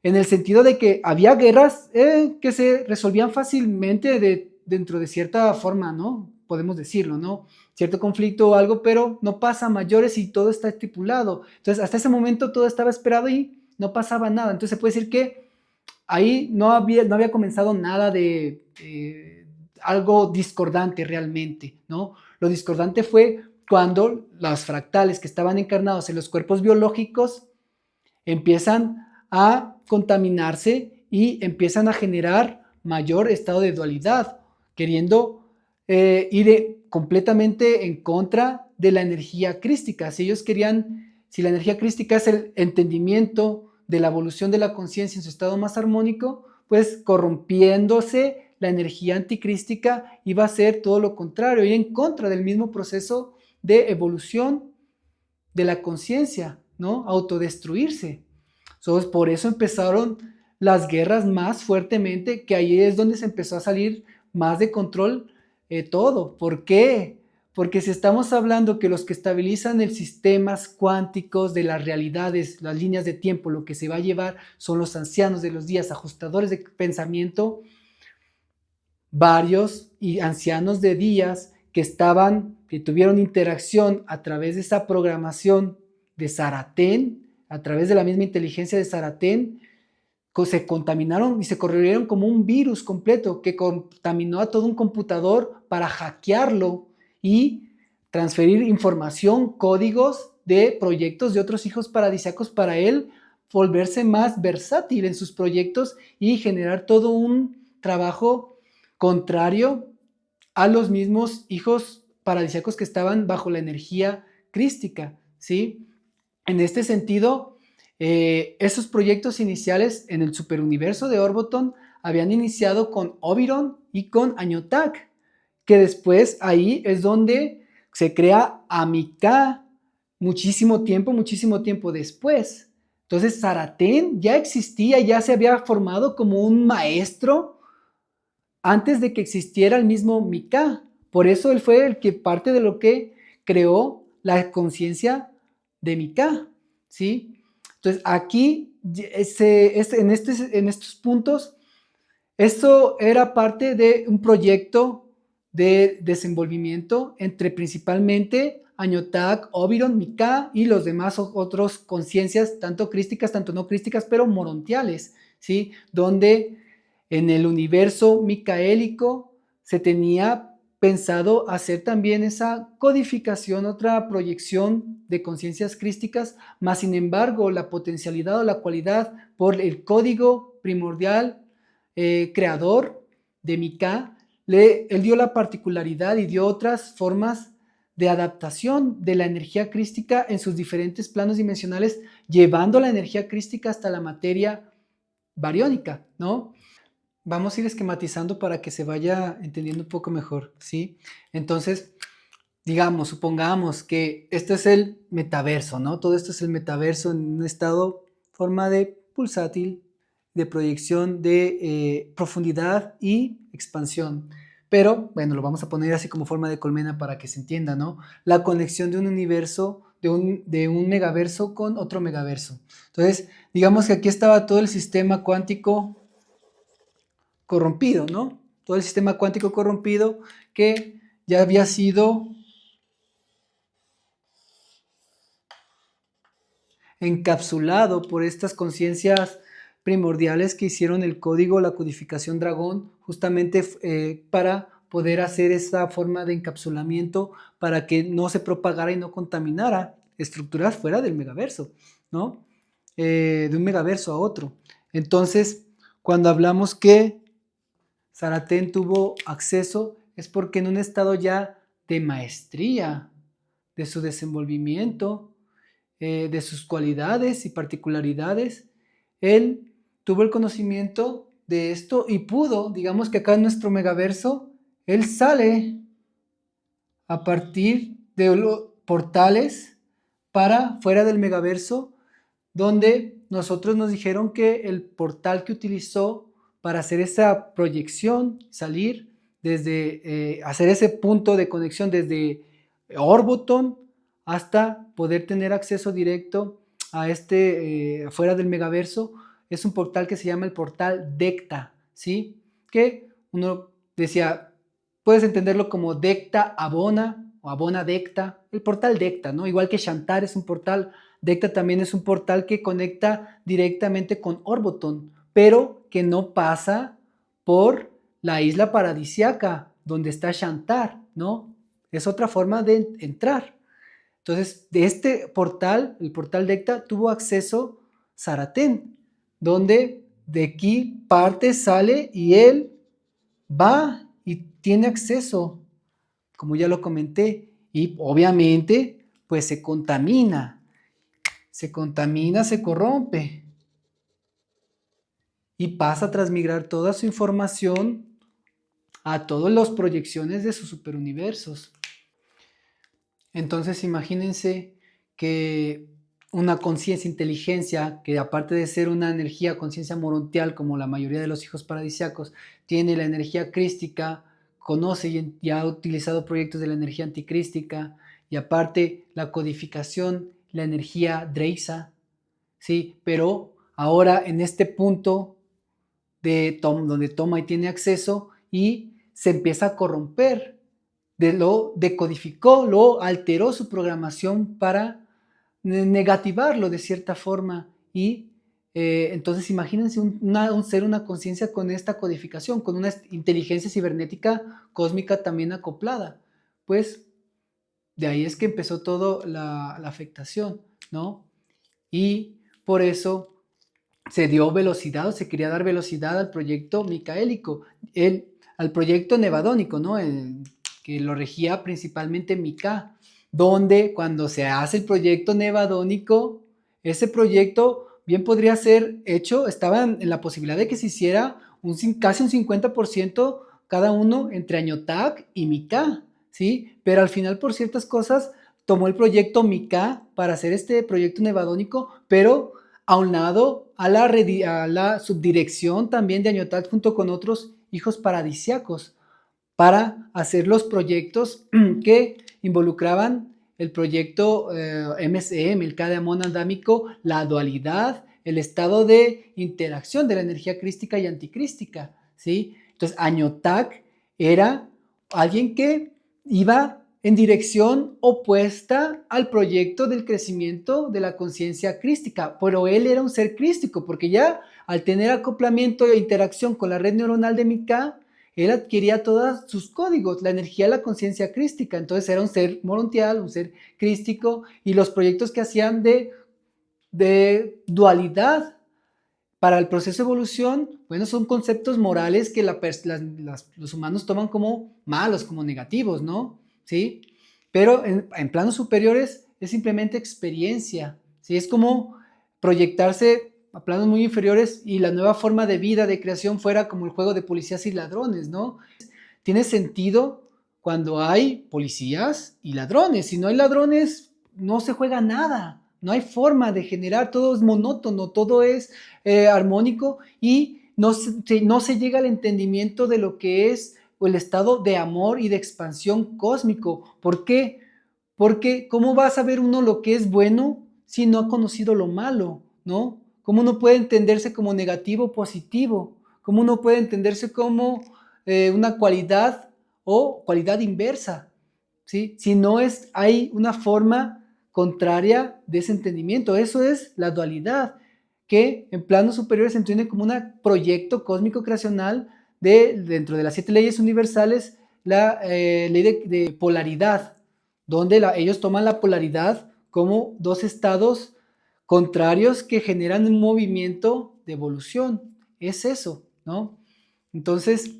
en el sentido de que había guerras que se resolvían fácilmente dentro de cierta forma, ¿no? Podemos decirlo, ¿no? Cierto conflicto o algo, pero no pasa a mayores y todo está estipulado. Entonces, hasta ese momento todo estaba esperado y no pasaba nada. Entonces, se puede decir que ahí no había comenzado nada de algo discordante realmente, ¿no? Lo discordante fue cuando los fractales que estaban encarnados en los cuerpos biológicos empiezan a contaminarse y empiezan a generar mayor estado de dualidad, queriendo ir completamente en contra de la energía crística. Si ellos querían, si la energía crística es el entendimiento de la evolución de la conciencia en su estado más armónico, pues corrompiéndose la energía anticrística iba a ser todo lo contrario, ir en contra del mismo proceso de evolución de la conciencia, ¿no? Autodestruirse. Entonces, por eso empezaron las guerras más fuertemente, que ahí es donde se empezó a salir más de control todo. ¿Por qué? Porque si estamos hablando que los que estabilizan el sistemas cuánticos de las realidades, las líneas de tiempo, lo que se va a llevar son los ancianos de los días, ajustadores de pensamiento, varios y ancianos de días que tuvieron interacción a través de esa programación de Saratén, a través de la misma inteligencia de Saratén, se contaminaron y se corrieron como un virus completo que contaminó a todo un computador para hackearlo y transferir información, códigos de proyectos de otros hijos paradisíacos para él volverse más versátil en sus proyectos y generar todo un trabajo contrario a los mismos hijos paradisíacos que estaban bajo la energía crística, ¿sí? En este sentido, esos proyectos iniciales en el superuniverso de Orboton habían iniciado con Oberon y con Añotak, que después ahí es donde se crea Amika muchísimo tiempo después. Entonces Saratén ya existía, ya se había formado como un maestro antes de que existiera el mismo Mika. Por eso él fue el que parte de lo que creó la conciencia de Mika, ¿sí? Entonces aquí, en estos puntos, esto era parte de un proyecto de desenvolvimiento entre principalmente Añotak, Oberon, Mika y los demás otros conciencias, tanto crísticas, tanto no crísticas, pero morontiales, ¿sí? Donde en el universo micaélico se tenía pensado hacer también esa codificación, otra proyección de conciencias crísticas, más sin embargo la potencialidad o la cualidad por el código primordial creador de Mika, él dio la particularidad y dio otras formas de adaptación de la energía crística en sus diferentes planos dimensionales, llevando la energía crística hasta la materia bariónica, ¿no? Vamos a ir esquematizando para que se vaya entendiendo un poco mejor, ¿sí? Entonces, digamos, supongamos que este es el metaverso, ¿no? Todo esto es el metaverso en un estado, forma de pulsátil, de proyección de profundidad y expansión. Pero, bueno, lo vamos a poner así como forma de colmena para que se entienda, ¿no? La conexión de un universo, de un megaverso con otro megaverso. Entonces, digamos que aquí estaba todo el sistema cuántico corrompido, ¿no? Todo el sistema cuántico corrompido que ya había sido encapsulado por estas conciencias primordiales que hicieron el código, la codificación dragón, justamente para poder hacer esa forma de encapsulamiento para que no se propagara y no contaminara estructuras fuera del megaverso, ¿no? De un megaverso a otro. Entonces, cuando hablamos que Sartén tuvo acceso, es porque en un estado ya de maestría de su desenvolvimiento, de sus cualidades y particularidades, él tuvo el conocimiento de esto y pudo, digamos que acá en nuestro megaverso, él sale a partir de los portales para fuera del megaverso, donde nosotros nos dijeron que el portal que utilizó para hacer esa proyección, salir desde, hacer ese punto de conexión desde Orboton hasta poder tener acceso directo a fuera del megaverso, es un portal que se llama el portal Decta, ¿sí? Que uno decía, puedes entenderlo como Decta Abona o Abona Decta, el portal Decta, ¿no? Igual que Shantar es un portal, Decta también es un portal que conecta directamente con Orboton, pero que no pasa por la isla paradisiaca donde está Shantar, ¿no? Es otra forma de entrar. Entonces, de este portal, el portal Decta, tuvo acceso Sartén, donde de aquí parte, sale y él va y tiene acceso, como ya lo comenté, y obviamente, pues se contamina, se corrompe y pasa a transmigrar toda su información a todas las proyecciones de sus superuniversos. Entonces imagínense que una conciencia, inteligencia, que aparte de ser una energía, conciencia morontial, como la mayoría de los hijos paradisiacos, tiene la energía crística, conoce y ha utilizado proyectos de la energía anticrística, y aparte la codificación, la energía Dreisa, ¿sí? Pero ahora en este punto donde toma y tiene acceso y se empieza a corromper, lo decodificó, lo alteró su programación para negativarlo de cierta forma y entonces imagínense un ser, una conciencia con esta codificación, con una inteligencia cibernética cósmica también acoplada, pues de ahí es que empezó toda la afectación, ¿no? Y por eso se dio velocidad o se quería dar velocidad al proyecto micaélico, al proyecto nevadónico, ¿no? Que lo regía principalmente Mica, donde cuando se hace el proyecto nevadónico, ese proyecto bien podría ser hecho, estaba en la posibilidad de que se hiciera casi un 50% cada uno entre Añotac y Mica, ¿sí? Pero al final por ciertas cosas tomó el proyecto Mica para hacer este proyecto nevadónico, pero aunado a la subdirección también de Añotac junto con otros hijos paradisiacos para hacer los proyectos que involucraban el proyecto MCM, el Kademon Andámico, la dualidad, el estado de interacción de la energía crística y anticrística, ¿sí? Entonces, Añotac era alguien que iba en dirección opuesta al proyecto del crecimiento de la conciencia crística, pero él era un ser crístico, porque ya al tener acoplamiento e interacción con la red neuronal de Mica, él adquiría todos sus códigos, la energía de la conciencia crística, entonces era un ser morontial, un ser crístico, y los proyectos que hacían de dualidad para el proceso de evolución, bueno, son conceptos morales que los humanos toman como malos, como negativos, ¿no? ¿Sí? Pero en planos superiores es simplemente experiencia, ¿sí? Es como proyectarse a planos muy inferiores y la nueva forma de vida, de creación, fuera como el juego de policías y ladrones, ¿no? Tiene sentido cuando hay policías y ladrones. Si no hay ladrones, no se juega nada. No hay forma de generar, todo es monótono, todo es armónico y no se llega al entendimiento de lo que es el estado de amor y de expansión cósmico. ¿Por qué? Porque ¿cómo va a saber uno lo que es bueno si no ha conocido lo malo? ¿No? ¿Cómo uno puede entenderse como negativo o positivo? ¿Cómo uno puede entenderse como una cualidad o cualidad inversa? ¿Sí? Si no hay una forma contraria de ese entendimiento. Eso es la dualidad, que en planos superiores se entiende como un proyecto cósmico creacional dentro de las 7 leyes universales la ley de polaridad, donde ellos toman la polaridad como dos estados contrarios que generan un movimiento de evolución. Es eso, ¿no? Entonces,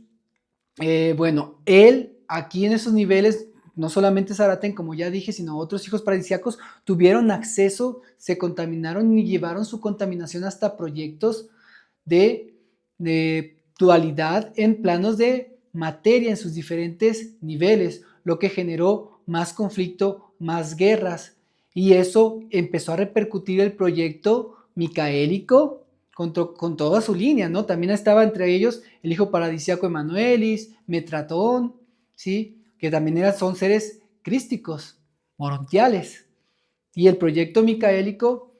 bueno, él aquí en esos niveles, no solamente Zaraten, como ya dije, sino otros hijos paradisíacos, tuvieron acceso, se contaminaron y llevaron su contaminación hasta proyectos de dualidad en planos de materia en sus diferentes niveles, lo que generó más conflicto, más guerras, y eso empezó a repercutir el proyecto micaélico con toda su línea, ¿no? También estaba entre ellos el hijo paradisíaco Emanuelis, Metratón, ¿sí? Que también son seres crísticos, morontiales. Y el proyecto micaélico,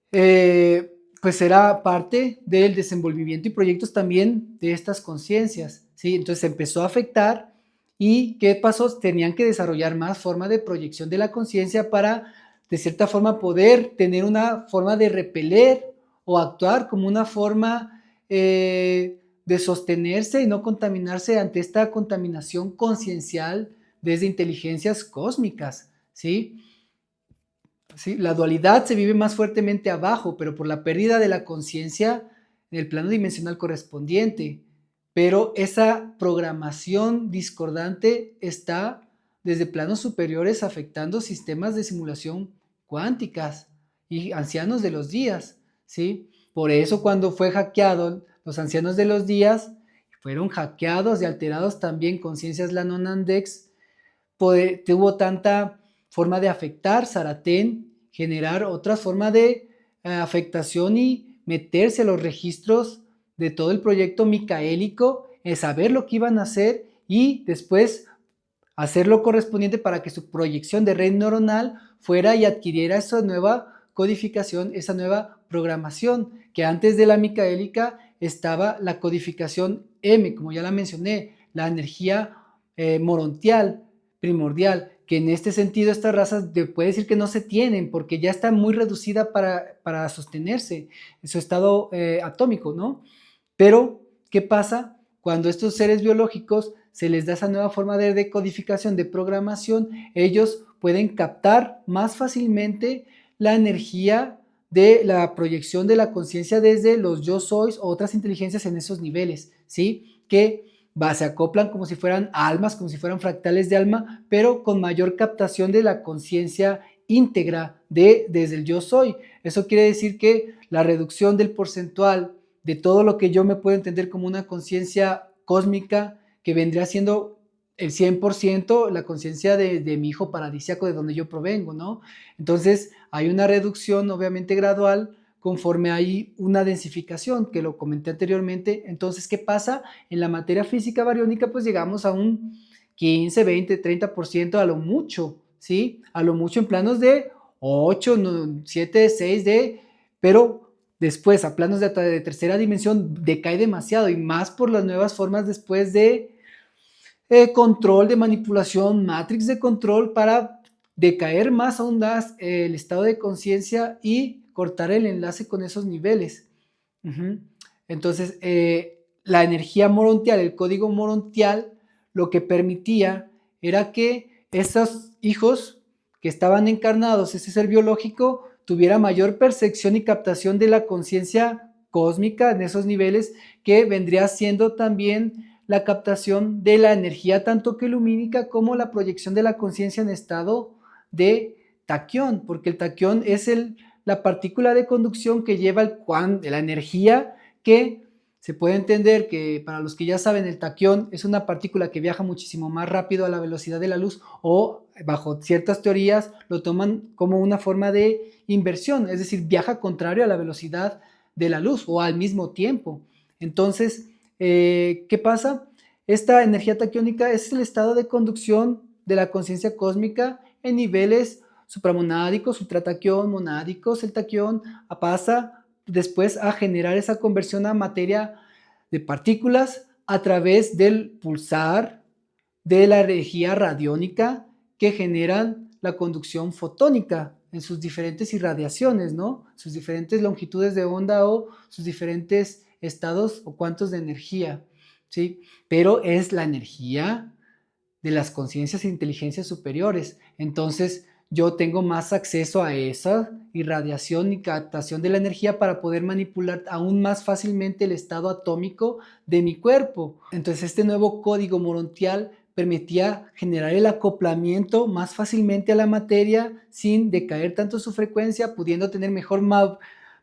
pues era parte del desenvolvimiento y proyectos también de estas conciencias, ¿sí? Entonces empezó a afectar. ¿Y qué pasó? Tenían que desarrollar más forma de proyección de la conciencia para, de cierta forma, poder tener una forma de repeler o actuar como una forma de sostenerse y no contaminarse ante esta contaminación conciencial desde inteligencias cósmicas, ¿sí? ¿Sí? La dualidad se vive más fuertemente abajo, pero por la pérdida de la conciencia en el plano dimensional correspondiente. Pero esa programación discordante está desde planos superiores afectando sistemas de simulación cuánticas y ancianos de los días, ¿sí? Por eso cuando fue hackeado, los ancianos de los días fueron hackeados y alterados también conciencias Lanonandex, tuvo tanta forma de afectar Zaraten, generar otra forma de afectación y meterse a los registros de todo el proyecto micaélico, saber lo que iban a hacer y después hacer lo correspondiente para que su proyección de red neuronal fuera y adquiriera esa nueva codificación, esa nueva programación, que antes de la micaélica estaba la codificación M, como ya la mencioné, la energía morontial, primordial, que en este sentido estas razas puede decir que no se tienen porque ya está muy reducida para sostenerse en su estado atómico, ¿no? Pero, ¿qué pasa cuando estos seres biológicos se les da esa nueva forma de decodificación, de programación? Ellos pueden captar más fácilmente la energía de la proyección de la conciencia desde los yo sois o otras inteligencias en esos niveles, ¿sí? Que se acoplan como si fueran almas, como si fueran fractales de alma, pero con mayor captación de la conciencia íntegra desde el yo soy. Eso quiere decir que la reducción del porcentual de todo lo que yo me puedo entender como una conciencia cósmica, que vendría siendo el 100% la conciencia de mi hijo paradisíaco de donde yo provengo, ¿no? Entonces hay una reducción obviamente gradual conforme hay una densificación, que lo comenté anteriormente. Entonces, ¿qué pasa? En la materia física bariónica, pues llegamos a un 15, 20, 30% a lo mucho, ¿sí? A lo mucho en planos de 8, 7, 6 pero después a planos de tercera dimensión decae demasiado y más por las nuevas formas después de control, de manipulación, matrix de control para decaer más aún más el estado de conciencia y cortar el enlace con esos niveles. Entonces, la energía morontial, el código morontial, lo que permitía era que esos hijos que estaban encarnados, ese ser biológico, tuviera mayor percepción y captación de la conciencia cósmica en esos niveles, que vendría siendo también la captación de la energía tanto que lumínica como la proyección de la conciencia en estado de taquión, porque el taquión es la partícula de conducción que lleva la energía, que se puede entender que para los que ya saben, el taquión es una partícula que viaja muchísimo más rápido a la velocidad de la luz, o bajo ciertas teorías lo toman como una forma de inversión, es decir, viaja contrario a la velocidad de la luz o al mismo tiempo. Entonces, ¿qué pasa? Esta energía taquiónica es el estado de conducción de la conciencia cósmica en niveles supramonádicos, ultrataquión, monádicos. El taquión pasa después a generar esa conversión a materia de partículas a través del pulsar de la energía radiónica que generan la conducción fotónica en sus diferentes irradiaciones, ¿no? Sus diferentes longitudes de onda o sus diferentes estados o cuantos de energía, ¿sí? Pero es la energía de las conciencias e inteligencias superiores. Entonces, yo tengo más acceso a esa irradiación y captación de la energía para poder manipular aún más fácilmente el estado atómico de mi cuerpo. Entonces, este nuevo código morontial permitía generar el acoplamiento más fácilmente a la materia sin decaer tanto su frecuencia, pudiendo tener mejor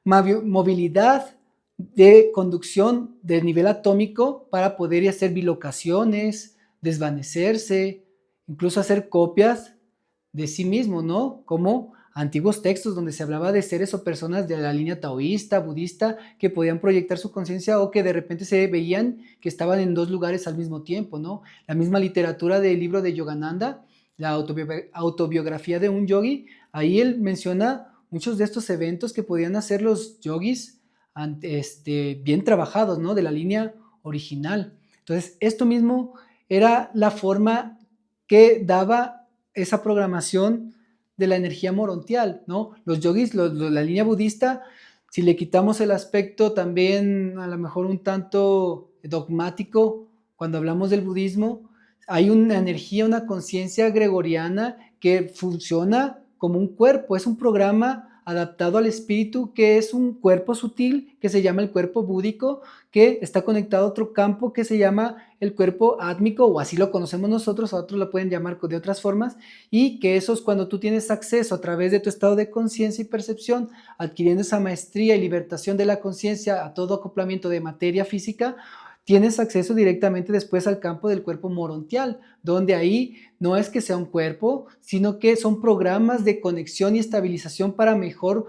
movilidad de conducción del nivel atómico para poder hacer bilocaciones, desvanecerse, incluso hacer copias de sí mismo, ¿no? Como antiguos textos donde se hablaba de seres o personas de la línea taoísta, budista, que podían proyectar su conciencia o que de repente se veían que estaban en dos lugares al mismo tiempo, ¿no? La misma literatura del libro de Yogananda, la autobiografía de un yogi, ahí él menciona muchos de estos eventos que podían hacer los yogis bien trabajados, ¿no? De la línea original. Entonces, esto mismo era la forma que daba esa programación de la energía morontial, ¿no? Los yogis, la línea budista, si le quitamos el aspecto también a lo mejor un tanto dogmático, cuando hablamos del budismo, hay una energía, una conciencia gregoriana que funciona como un cuerpo, es un programa adaptado al espíritu, que es un cuerpo sutil que se llama el cuerpo búdico, que está conectado a otro campo que se llama el cuerpo átmico, o así lo conocemos nosotros, a otros lo pueden llamar de otras formas, y que eso es cuando tú tienes acceso a través de tu estado de conciencia y percepción, adquiriendo esa maestría y libertación de la conciencia a todo acoplamiento de materia física, tienes acceso directamente después al campo del cuerpo morontial, donde ahí no es que sea un cuerpo, sino que son programas de conexión y estabilización para mejor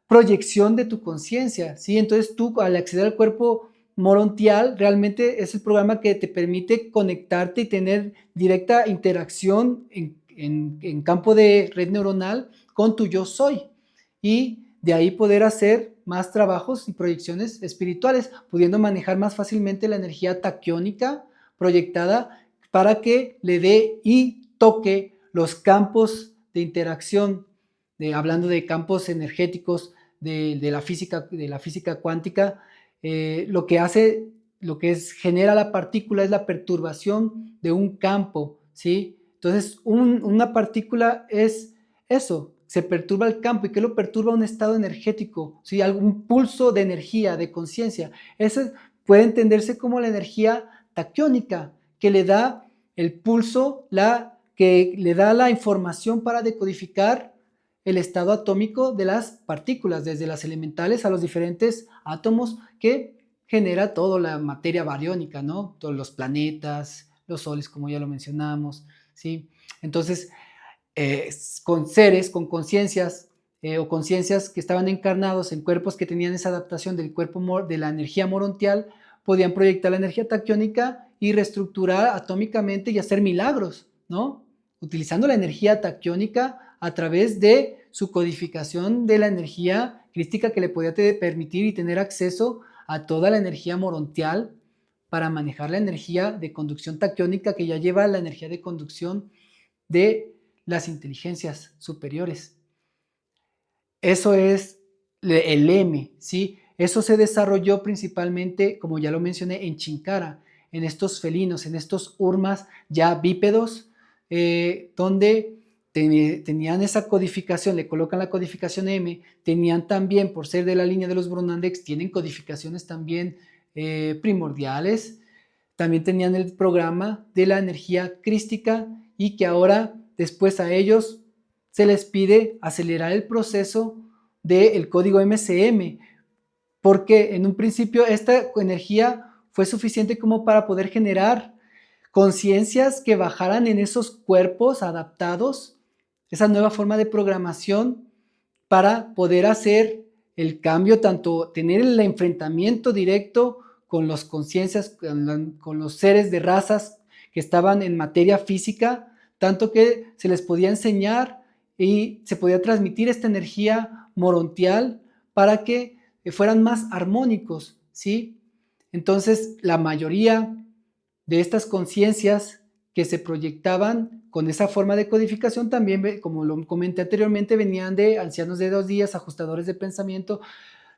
proyección de tu conciencia, ¿sí? Entonces tú al acceder al cuerpo morontial realmente es el programa que te permite conectarte y tener directa interacción en campo de red neuronal con tu yo soy, y de ahí poder hacer más trabajos y proyecciones espirituales, pudiendo manejar más fácilmente la energía taquiónica proyectada para que le dé y toque los campos de interacción, hablando de campos energéticos de la física cuántica. Lo que hace, genera la partícula es la perturbación de un campo, ¿sí? Entonces, una partícula es eso, se perturba el campo. ¿Y qué lo perturba? Un estado energético, ¿sí? Algún pulso de energía, de conciencia. Ese puede entenderse como la energía taquiónica, que le da el pulso, que le da la información para decodificar el estado atómico de las partículas, desde las elementales a los diferentes átomos que genera toda la materia bariónica, ¿no? Todos los planetas, los soles, como ya lo mencionamos, ¿sí? Entonces, con seres, con conciencias o conciencias que estaban encarnados en cuerpos que tenían esa adaptación del cuerpo de la energía morontial, podían proyectar la energía taquiónica y reestructurar atómicamente y hacer milagros, ¿no? Utilizando la energía taquiónica a través de su codificación de la energía crística, que le podía permitir y tener acceso a toda la energía morontial para manejar la energía de conducción taquiónica, que ya lleva la energía de conducción de las inteligencias superiores. Eso es el M, ¿sí? Eso se desarrolló principalmente, como ya lo mencioné, en Chinkara, en estos felinos, en estos urmas ya bípedos, donde tenían esa codificación, le colocan la codificación M, tenían también, por ser de la línea de los Brunandex, tienen codificaciones también primordiales, también tenían el programa de la energía crística, y que ahora después a ellos se les pide acelerar el proceso del código MCM, porque en un principio esta energía fue suficiente como para poder generar conciencias que bajaran en esos cuerpos adaptados, esa nueva forma de programación, para poder hacer el cambio, tanto tener el enfrentamiento directo con las conciencias, con los seres de razas que estaban en materia física, tanto que se les podía enseñar y se podía transmitir esta energía morontial para que fueran más armónicos, ¿sí? Entonces, la mayoría de estas conciencias que se proyectaban con esa forma de codificación también, como lo comenté anteriormente, venían de ancianos de 2 días, ajustadores de pensamiento,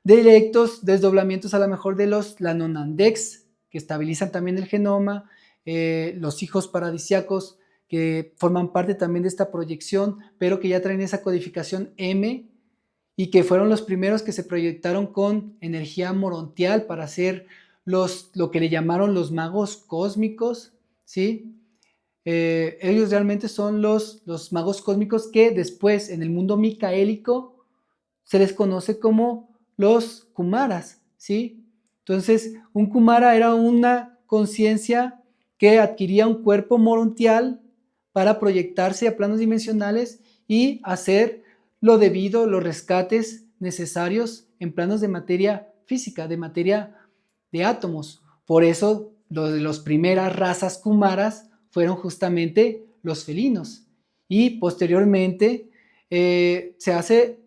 directos, desdoblamientos a lo mejor de los Lanonandex, que estabilizan también el genoma, los hijos paradisiacos, que forman parte también de esta proyección, pero que ya traen esa codificación M y que fueron los primeros que se proyectaron con energía morontial para hacer lo que le llamaron los magos cósmicos, ¿sí? Ellos realmente son los magos cósmicos que después en el mundo micaélico se les conoce como los Kumaras, ¿sí? Entonces, un Kumara era una conciencia que adquiría un cuerpo morontial para proyectarse a planos dimensionales y hacer lo debido, los rescates necesarios en planos de materia física, de materia de átomos. Por eso, las primeras razas Kumaras fueron justamente los felinos. Y posteriormente se hace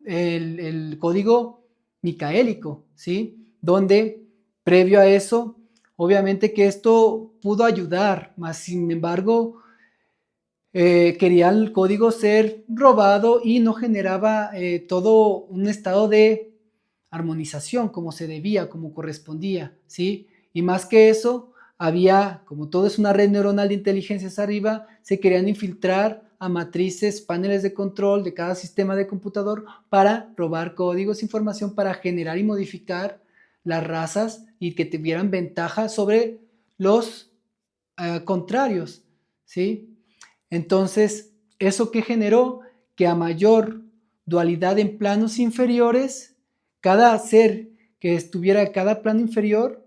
el código micaélico, ¿sí? Donde previo a eso, obviamente que esto pudo ayudar, mas sin embargo, quería el código ser robado y no generaba todo un estado de armonización como se debía, como correspondía, ¿sí? Y más que eso, había, como todo es una red neuronal de inteligencias arriba, se querían infiltrar a matrices, paneles de control de cada sistema de computador para robar códigos, información, para generar y modificar las razas y que tuvieran ventaja sobre los contrarios, ¿sí? Entonces, ¿eso qué generó? Que a mayor dualidad en planos inferiores, cada ser que estuviera en cada plano inferior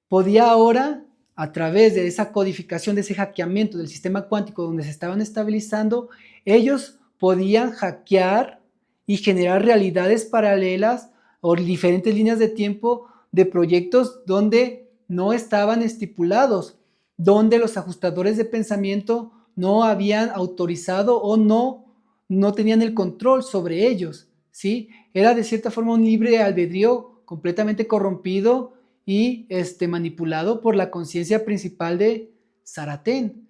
podía ahora, a través de esa codificación, de ese hackeamiento del sistema cuántico donde se estaban estabilizando, ellos podían hackear y generar realidades paralelas o diferentes líneas de tiempo de proyectos donde no estaban estipulados, donde los ajustadores de pensamiento no habían autorizado o no tenían el control sobre ellos, ¿sí? Era de cierta forma un libre albedrío completamente corrompido y manipulado por la conciencia principal de Zaratén.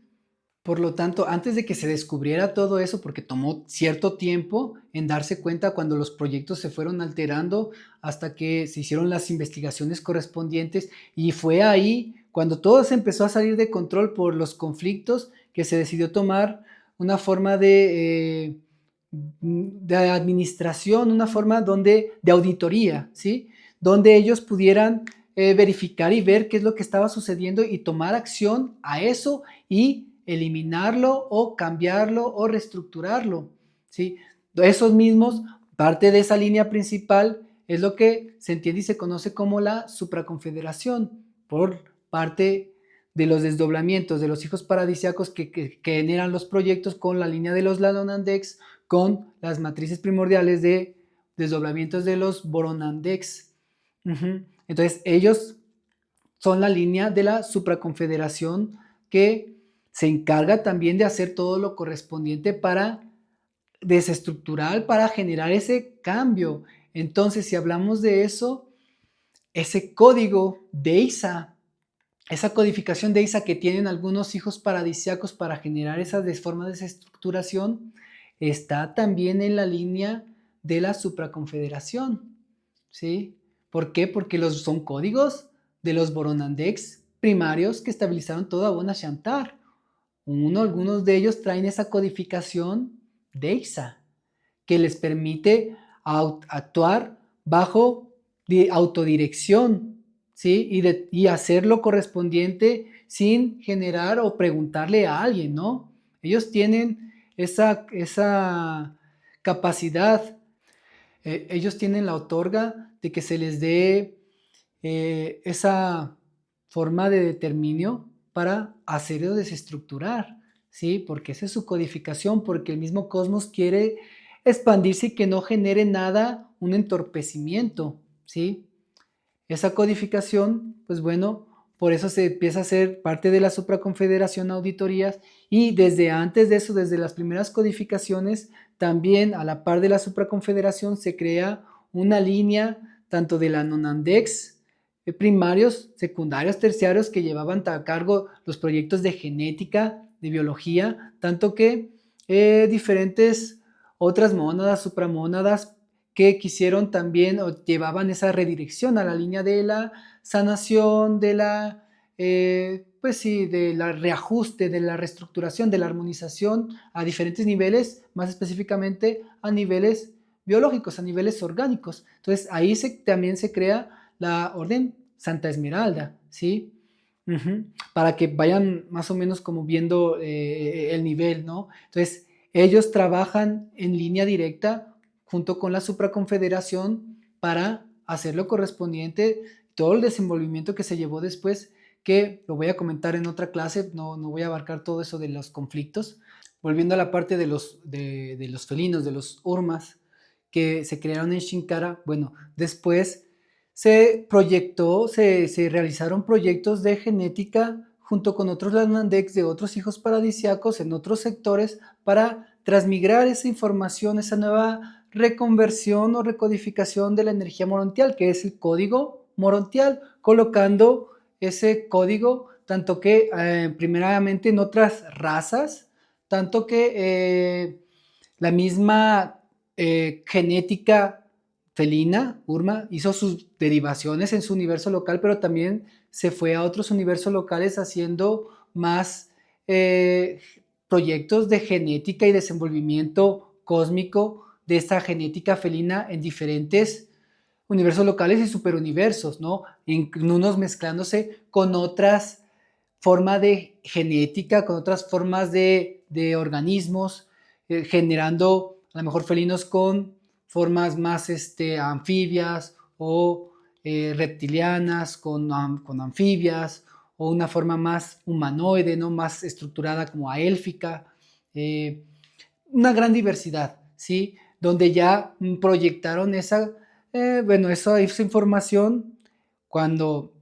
Por lo tanto, antes de que se descubriera todo eso, porque tomó cierto tiempo en darse cuenta cuando los proyectos se fueron alterando hasta que se hicieron las investigaciones correspondientes, y fue ahí cuando todo se empezó a salir de control por los conflictos que se decidió tomar una forma de administración, una forma de auditoría, ¿sí? Donde ellos pudieran verificar y ver qué es lo que estaba sucediendo y tomar acción a eso y eliminarlo o cambiarlo o reestructurarlo, ¿sí? Esos mismos, parte de esa línea principal es lo que se entiende y se conoce como la supraconfederación, por parte de los desdoblamientos de los hijos paradisiacos que generan los proyectos con la línea de los Lalonandex, con las matrices primordiales de desdoblamientos de los Boronandex. Entonces ellos son la línea de la supraconfederación que se encarga también de hacer todo lo correspondiente para desestructurar, para generar ese cambio. Entonces, si hablamos de eso, ese código de ISA, esa codificación de ISA que tienen algunos hijos paradisiacos para generar esa forma de desestructuración, está también en la línea de la supraconfederación, ¿sí? ¿Por qué? Porque son códigos de los Boronandex primarios que estabilizaron toda Bona Shantar. Algunos de ellos traen esa codificación de ISA que les permite actuar bajo autodirección, ¿sí? Y hacer lo correspondiente sin generar o preguntarle a alguien, ¿no? Ellos tienen esa capacidad, ellos tienen la otorga de que se les dé esa forma de determinio para hacer o desestructurar, ¿sí? Porque esa es su codificación, porque el mismo cosmos quiere expandirse y que no genere nada, un entorpecimiento, ¿sí? Esa codificación, pues bueno, por eso se empieza a ser parte de la supraconfederación auditorías, y desde antes de eso, desde las primeras codificaciones, también a la par de la supraconfederación se crea una línea tanto de la Nonandex, primarios, secundarios, terciarios, que llevaban a cargo los proyectos de genética, de biología, tanto que diferentes otras mónadas, supramónadas, que quisieron también o llevaban esa redirección a la línea de la sanación, de la pues sí, de la reajuste, de la reestructuración, de la armonización a diferentes niveles, más específicamente a niveles biológicos, a niveles orgánicos. Entonces ahí también se crea la Orden Santa Esmeralda, ¿sí? Para que vayan más o menos como viendo el nivel, ¿no? Entonces ellos trabajan en línea directa junto con la supraconfederación para hacer lo correspondiente, todo el desenvolvimiento que se llevó después, que lo voy a comentar en otra clase, no voy a abarcar todo eso de los conflictos. Volviendo a la parte de los felinos, de los urmas, que se crearon en Shinkara, bueno, después se realizaron proyectos de genética junto con otros Lanandeks de otros hijos paradisiacos en otros sectores para transmigrar esa información, esa nueva reconversión o recodificación de la energía morontial, que es el código morontial, colocando ese código tanto que primeramente en otras razas, tanto que la misma genética felina, Urma, hizo sus derivaciones en su universo local, pero también se fue a otros universos locales haciendo más proyectos de genética y desenvolvimiento cósmico de esta genética felina en diferentes universos locales y superuniversos, ¿no? En unos mezclándose con otras formas de genética, con otras formas de organismos, generando a lo mejor felinos con formas más anfibias o reptilianas con anfibias, o una forma más humanoide, ¿no? Más estructurada como aélfica, una gran diversidad, ¿sí? Donde ya proyectaron esa información cuando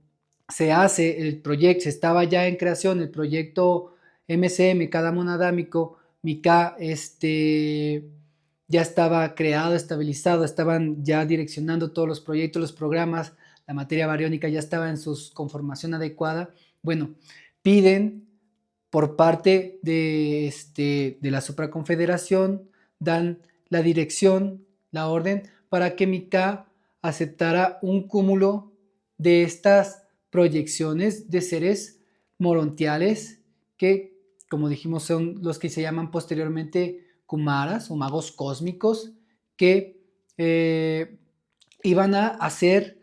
se hace el proyecto, se estaba ya en creación el proyecto MCM, cada monadámico, MICA, ya estaba creado, estabilizado, estaban ya direccionando todos los proyectos, los programas, la materia bariónica ya estaba en su conformación adecuada. Bueno, piden por parte de la supraconfederación, dan la dirección, la orden, para que MICA aceptara un cúmulo de estas proyecciones de seres morontiales que, como dijimos, son los que se llaman posteriormente Kumaras o magos cósmicos, que iban a hacer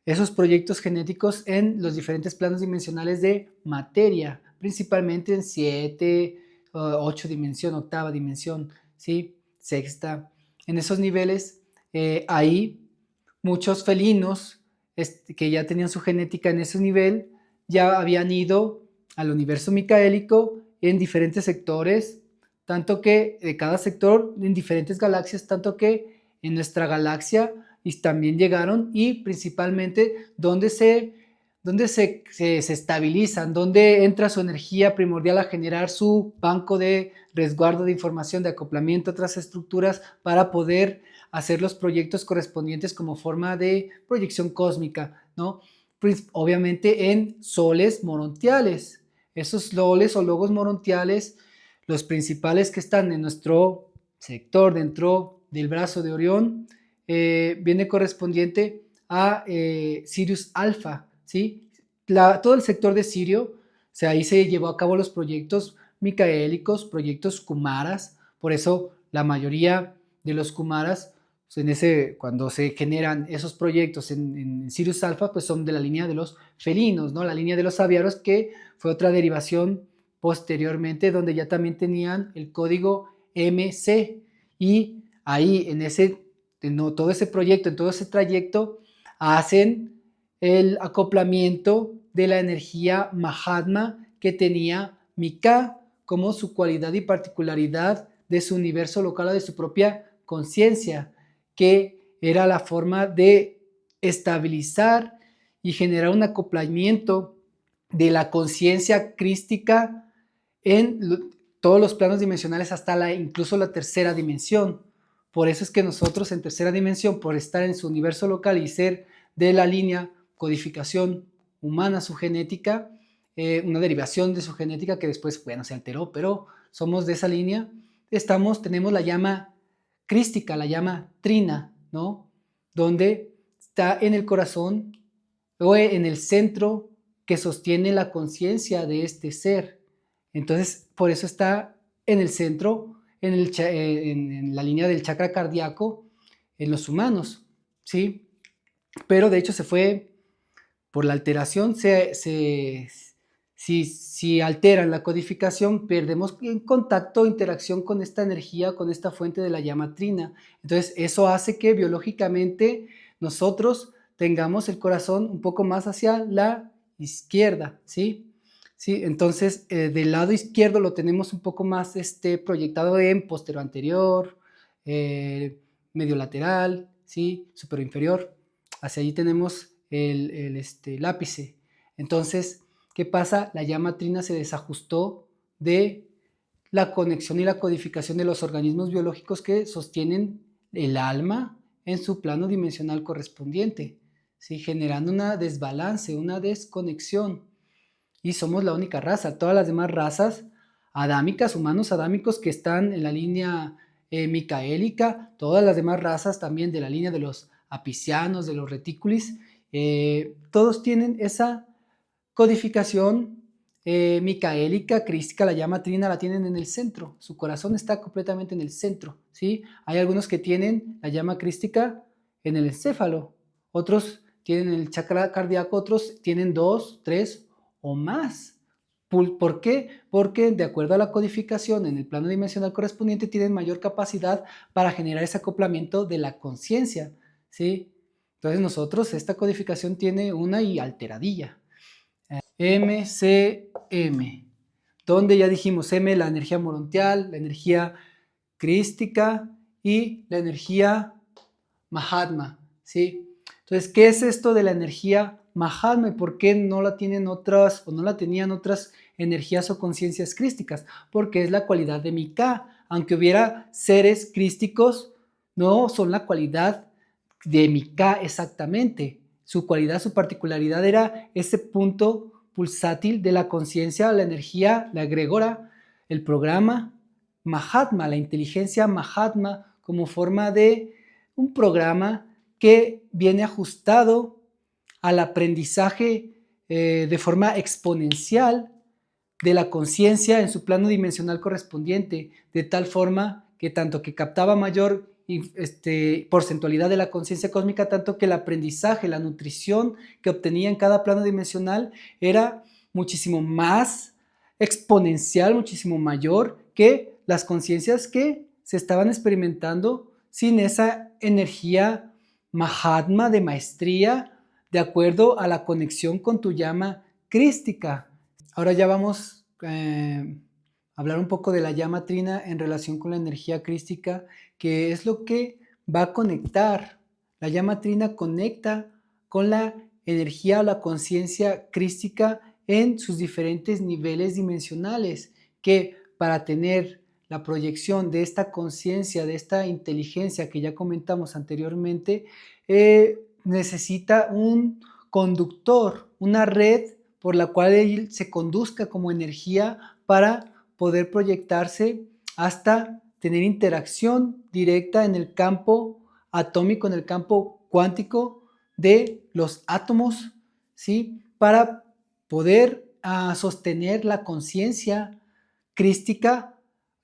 esos proyectos genéticos en los diferentes planos dimensionales de materia, principalmente en 7, 8 dimensión, octava dimensión, ¿sí? Sexta. En esos niveles, ahí muchos felinos que ya tenían su genética en ese nivel, ya habían ido al universo micaélico en diferentes sectores, tanto que de cada sector en diferentes galaxias, tanto que en nuestra galaxia y también llegaron, y principalmente donde se estabilizan, donde entra su energía primordial a generar su banco de resguardo de información, de acoplamiento a otras estructuras para poder hacer los proyectos correspondientes como forma de proyección cósmica, ¿no? Pues, obviamente en soles morontiales. Esos soles o logos morontiales, los principales que están en nuestro sector dentro del brazo de Orión, viene correspondiente a Sirius Alpha, ¿sí? Todo el sector de Sirio, o sea, ahí se llevó a cabo los proyectos micaélicos, proyectos Kumaras, por eso la mayoría de los Kumaras, cuando se generan esos proyectos en Sirius Alpha, pues son de la línea de los felinos, ¿no? La línea de los aviaros, que fue otra derivación posteriormente, donde ya también tenían el código MC, y ahí todo ese proyecto, en todo ese trayecto, hacen el acoplamiento de la energía Mahatma que tenía Mika como su cualidad y particularidad de su universo local o de su propia conciencia, que era la forma de estabilizar y generar un acoplamiento de la conciencia crística en todos los planos dimensionales hasta incluso la tercera dimensión. Por eso es que nosotros en tercera dimensión, por estar en su universo local y ser de la línea codificación humana, su genética, una derivación de su genética que después, bueno, se alteró, pero somos de esa línea, tenemos la llama crística, la llama trina, ¿no? Donde está en el corazón o en el centro que sostiene la conciencia de este ser. Entonces, por eso está en el centro, en la línea del chakra cardíaco en los humanos, ¿sí? Pero de hecho se fue por la alteración, si alteran la codificación, perdemos en contacto, interacción con esta energía, con esta fuente de la llama trina. Entonces, eso hace que biológicamente nosotros tengamos el corazón un poco más hacia la izquierda, ¿sí? Sí, entonces, del lado izquierdo lo tenemos un poco más proyectado en posterior anterior, eh, medio lateral, ¿sí? Superior inferior. Hacia allí tenemos el ápice. Entonces, ¿qué pasa? La llama trina se desajustó de la conexión y la codificación de los organismos biológicos que sostienen el alma en su plano dimensional correspondiente, ¿sí? Generando una desbalance, una desconexión. Y somos la única raza. Todas las demás razas adámicas, humanos adámicos que están en la línea micaélica, todas las demás razas también de la línea de los apicianos, de los reticulis, todos tienen esa codificación micaélica, crística, la llama trina la tienen en el centro, su corazón está completamente en el centro, ¿sí? Hay algunos que tienen la llama crística en el encéfalo, otros tienen el chakra cardíaco, otros tienen 2, 3 o más. ¿Por qué? Porque de acuerdo a la codificación en el plano dimensional correspondiente tienen mayor capacidad para generar ese acoplamiento de la conciencia, ¿sí? Entonces nosotros, esta codificación tiene una y alteradilla. MCM, donde ya dijimos M, la energía morontial, la energía crística y la energía Mahatma, ¿sí? Entonces, ¿qué es esto de la energía Mahatma y por qué no la tienen otras o no la tenían otras energías o conciencias crísticas? Porque es la cualidad de Mika. Aunque hubiera seres crísticos, no son la cualidad de Mika exactamente. Su cualidad, su particularidad era ese punto pulsátil de la conciencia, la energía, la egregora, el programa Mahatma, la inteligencia Mahatma como forma de un programa que viene ajustado al aprendizaje de forma exponencial de la conciencia en su plano dimensional correspondiente, de tal forma que tanto que captaba mayor porcentualidad de la conciencia cósmica, tanto que el aprendizaje, la nutrición que obtenía en cada plano dimensional era muchísimo más exponencial, muchísimo mayor que las conciencias que se estaban experimentando sin esa energía Mahatma de maestría, de acuerdo a la conexión con tu llama crística. Ahora ya vamos a hablar un poco de la llama trina en relación con la energía crística, que es lo que va a conectar. La llama trina conecta con la energía o la conciencia crística en sus diferentes niveles dimensionales, que para tener la proyección de esta conciencia, de esta inteligencia que ya comentamos anteriormente, necesita un conductor, una red por la cual él se conduzca como energía para poder proyectarse hasta tener interacción directa en el campo atómico, en el campo cuántico de los átomos, ¿sí? Para poder sostener la conciencia crística,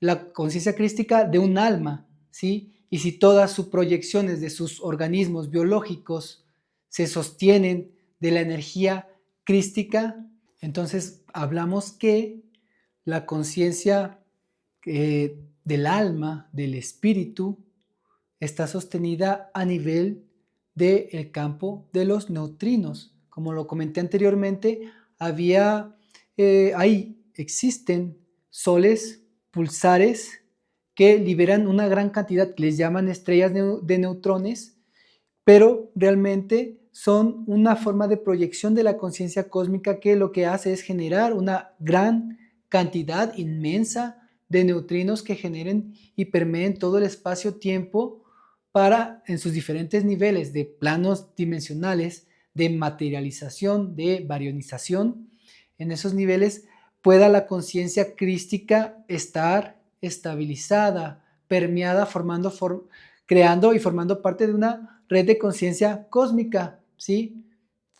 de un alma, ¿sí? Y si todas sus proyecciones de sus organismos biológicos se sostienen de la energía crística, entonces hablamos que la conciencia del alma, del espíritu, está sostenida a nivel del campo de los neutrinos. Como lo comenté anteriormente, existen soles pulsares que liberan una gran cantidad, que les llaman estrellas de neutrones, pero realmente son una forma de proyección de la conciencia cósmica que lo que hace es generar una gran cantidad inmensa de neutrinos que generen y permeen todo el espacio-tiempo para, en sus diferentes niveles de planos dimensionales, de materialización, de barionización, en esos niveles pueda la conciencia crística estar estabilizada, permeada, creando y formando parte de una red de conciencia cósmica, ¿sí?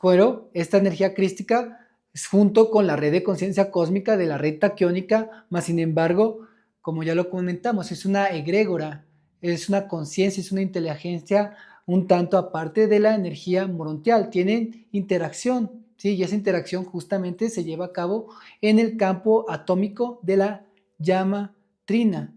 Pero esta energía crística junto con la red de conciencia cósmica de la red taquiónica, más sin embargo, como ya lo comentamos, es una egrégora, es una conciencia, es una inteligencia un tanto aparte de la energía morontial, tienen interacción, ¿sí? Y esa interacción justamente se lleva a cabo en el campo atómico de la llama trina.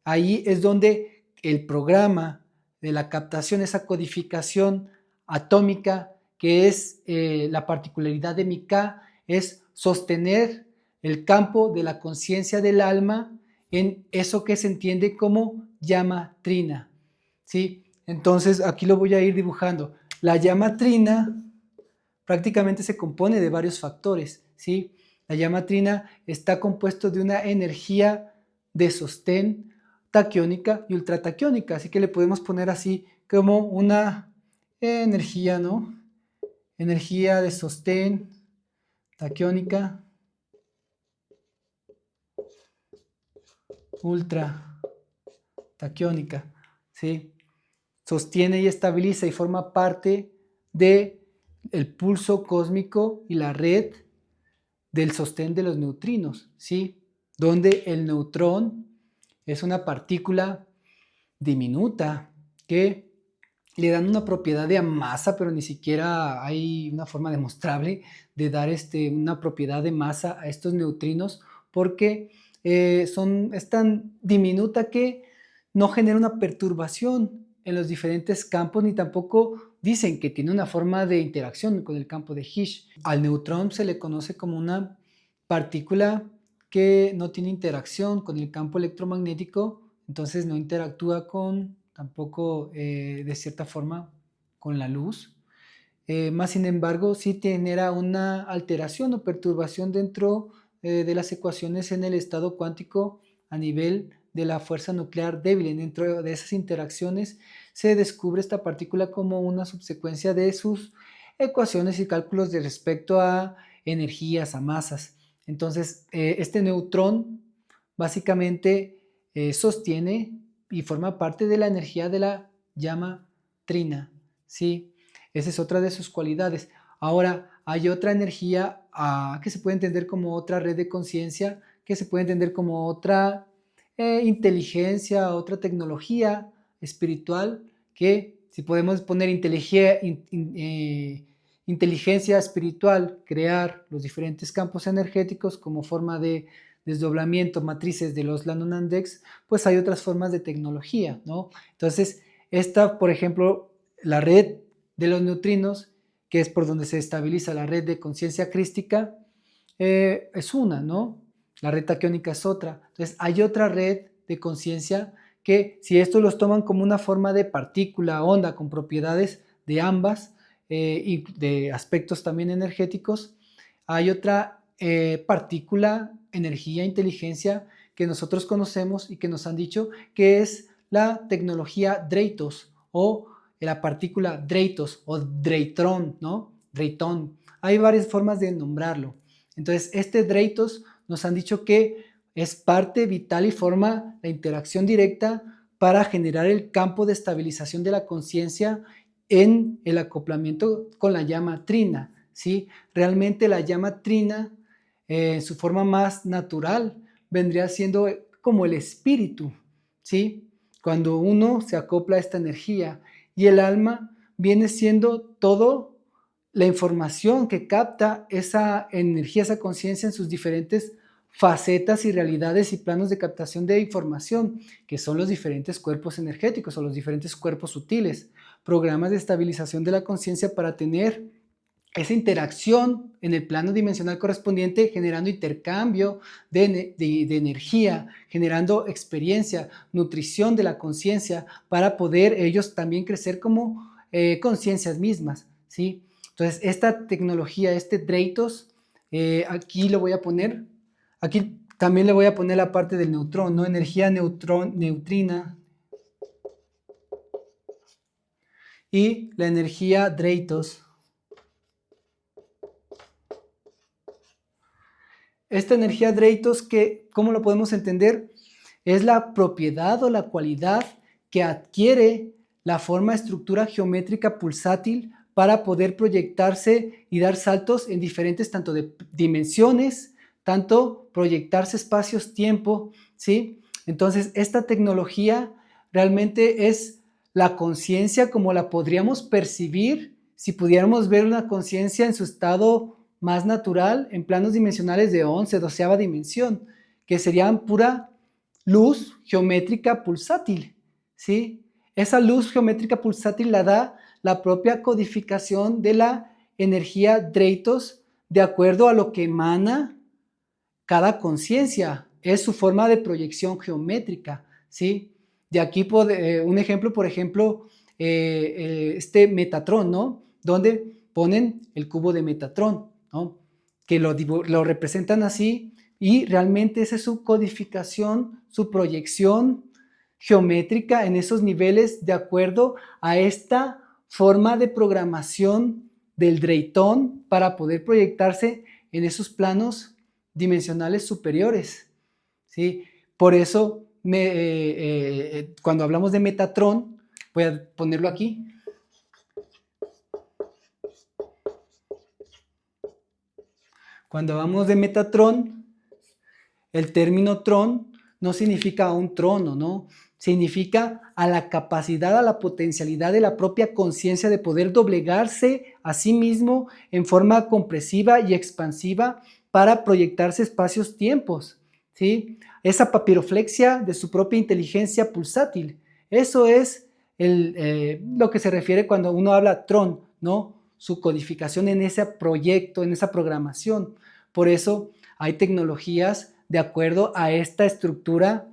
Ahí es donde el programa de la captación, esa codificación atómica, que es la particularidad de Mika, es sostener el campo de la conciencia del alma en eso que se entiende como llama trina, ¿sí? Entonces aquí lo voy a ir dibujando. La llama trina prácticamente se compone de varios factores, ¿sí? La llama trina está compuesto de una energía de sostén taquiónica y ultrataquiónica, así que le podemos poner así como una energía, ¿no? Energía de sostén taquiónica, ultra taquiónica, ¿sí? Sostiene y estabiliza y forma parte de el pulso cósmico y la red del sostén de los neutrinos, ¿sí? Donde el neutrón es una partícula diminuta que le dan una propiedad de masa, pero ni siquiera hay una forma demostrable de dar una propiedad de masa a estos neutrinos porque es tan diminuta que no genera una perturbación en los diferentes campos ni tampoco dicen que tiene una forma de interacción con el campo de Higgs. Al neutrón se le conoce como una partícula que no tiene interacción con el campo electromagnético, entonces no interactúa con tampoco de cierta forma con la luz. Más sin embargo, sí genera una alteración o perturbación dentro de las ecuaciones en el estado cuántico a nivel de la fuerza nuclear débil. Dentro de esas interacciones se descubre esta partícula como una subsecuencia de sus ecuaciones y cálculos de respecto a energías, a masas. Entonces, este neutrón básicamente sostiene y forma parte de la energía de la llama trina, ¿sí? Esa es otra de sus cualidades. Ahora, hay otra energía que se puede entender como otra red de conciencia, que se puede entender como otra inteligencia, otra tecnología espiritual, que si podemos poner inteligencia espiritual, crear los diferentes campos energéticos como forma de desdoblamiento, matrices de los Lanonandex, pues hay otras formas de tecnología, ¿no? Entonces, esta, por ejemplo, la red de los neutrinos, que es por donde se estabiliza la red de conciencia crística, es una, ¿no? La red taquiónica es otra. Entonces, hay otra red de conciencia que si estos los toman como una forma de partícula, onda, con propiedades de ambas y de aspectos también energéticos, hay otra partícula, energía, inteligencia que nosotros conocemos y que nos han dicho que es la tecnología Dreytos o la partícula Dreytos o Dreytrón, ¿no? Dreytón. Hay varias formas de nombrarlo. Entonces, este Dreytos nos han dicho que es parte vital y forma la interacción directa para generar el campo de estabilización de la conciencia en el acoplamiento con la llama trina, ¿sí? Realmente la llama trina, en su forma más natural, vendría siendo como el espíritu, ¿sí? Cuando uno se acopla a esta energía y el alma viene siendo todo la información que capta esa energía, esa conciencia en sus diferentes facetas y realidades y planos de captación de información, que son los diferentes cuerpos energéticos o los diferentes cuerpos sutiles, programas de estabilización de la conciencia para tener esa interacción en el plano dimensional correspondiente, generando intercambio de energía, generando experiencia, nutrición de la conciencia para poder ellos también crecer como conciencias mismas, ¿sí? Entonces, esta tecnología, este Dreytos, aquí lo voy a poner, aquí también le voy a poner la parte del neutrón, ¿no? Energía neutrina y la energía Dreytos. Esta energía Dreytos, que, ¿cómo lo podemos entender? Es la propiedad o la cualidad que adquiere la forma estructura geométrica pulsátil para poder proyectarse y dar saltos en diferentes tanto de dimensiones, tanto proyectarse espacios-tiempo, ¿sí? Entonces, esta tecnología realmente es la conciencia como la podríamos percibir si pudiéramos ver una conciencia en su estado más natural, en planos dimensionales de 11, 12ª dimensión, que serían pura luz geométrica pulsátil, ¿sí? Esa luz geométrica pulsátil la da la propia codificación de la energía Dreytos de acuerdo a lo que emana cada conciencia. Es su forma de proyección geométrica, ¿sí? De aquí un ejemplo, por ejemplo, este Metatron, ¿no? Donde ponen el cubo de Metatron, ¿no? Que lo representan así y realmente esa es su codificación, su proyección geométrica en esos niveles de acuerdo a esta forma de programación del Dreytón para poder proyectarse en esos planos dimensionales superiores, ¿sí? Por eso, cuando hablamos de Metatron, voy a ponerlo aquí. Cuando hablamos de Metatron, el término tron no significa un trono, ¿no? Significa a la capacidad, a la potencialidad de la propia conciencia de poder doblegarse a sí mismo en forma compresiva y expansiva para proyectarse espacios-tiempos, ¿sí? Esa papiroflexia de su propia inteligencia pulsátil. Eso es lo que se refiere cuando uno habla tron, ¿no? Su codificación en ese proyecto, en esa programación. Por eso hay tecnologías de acuerdo a esta estructura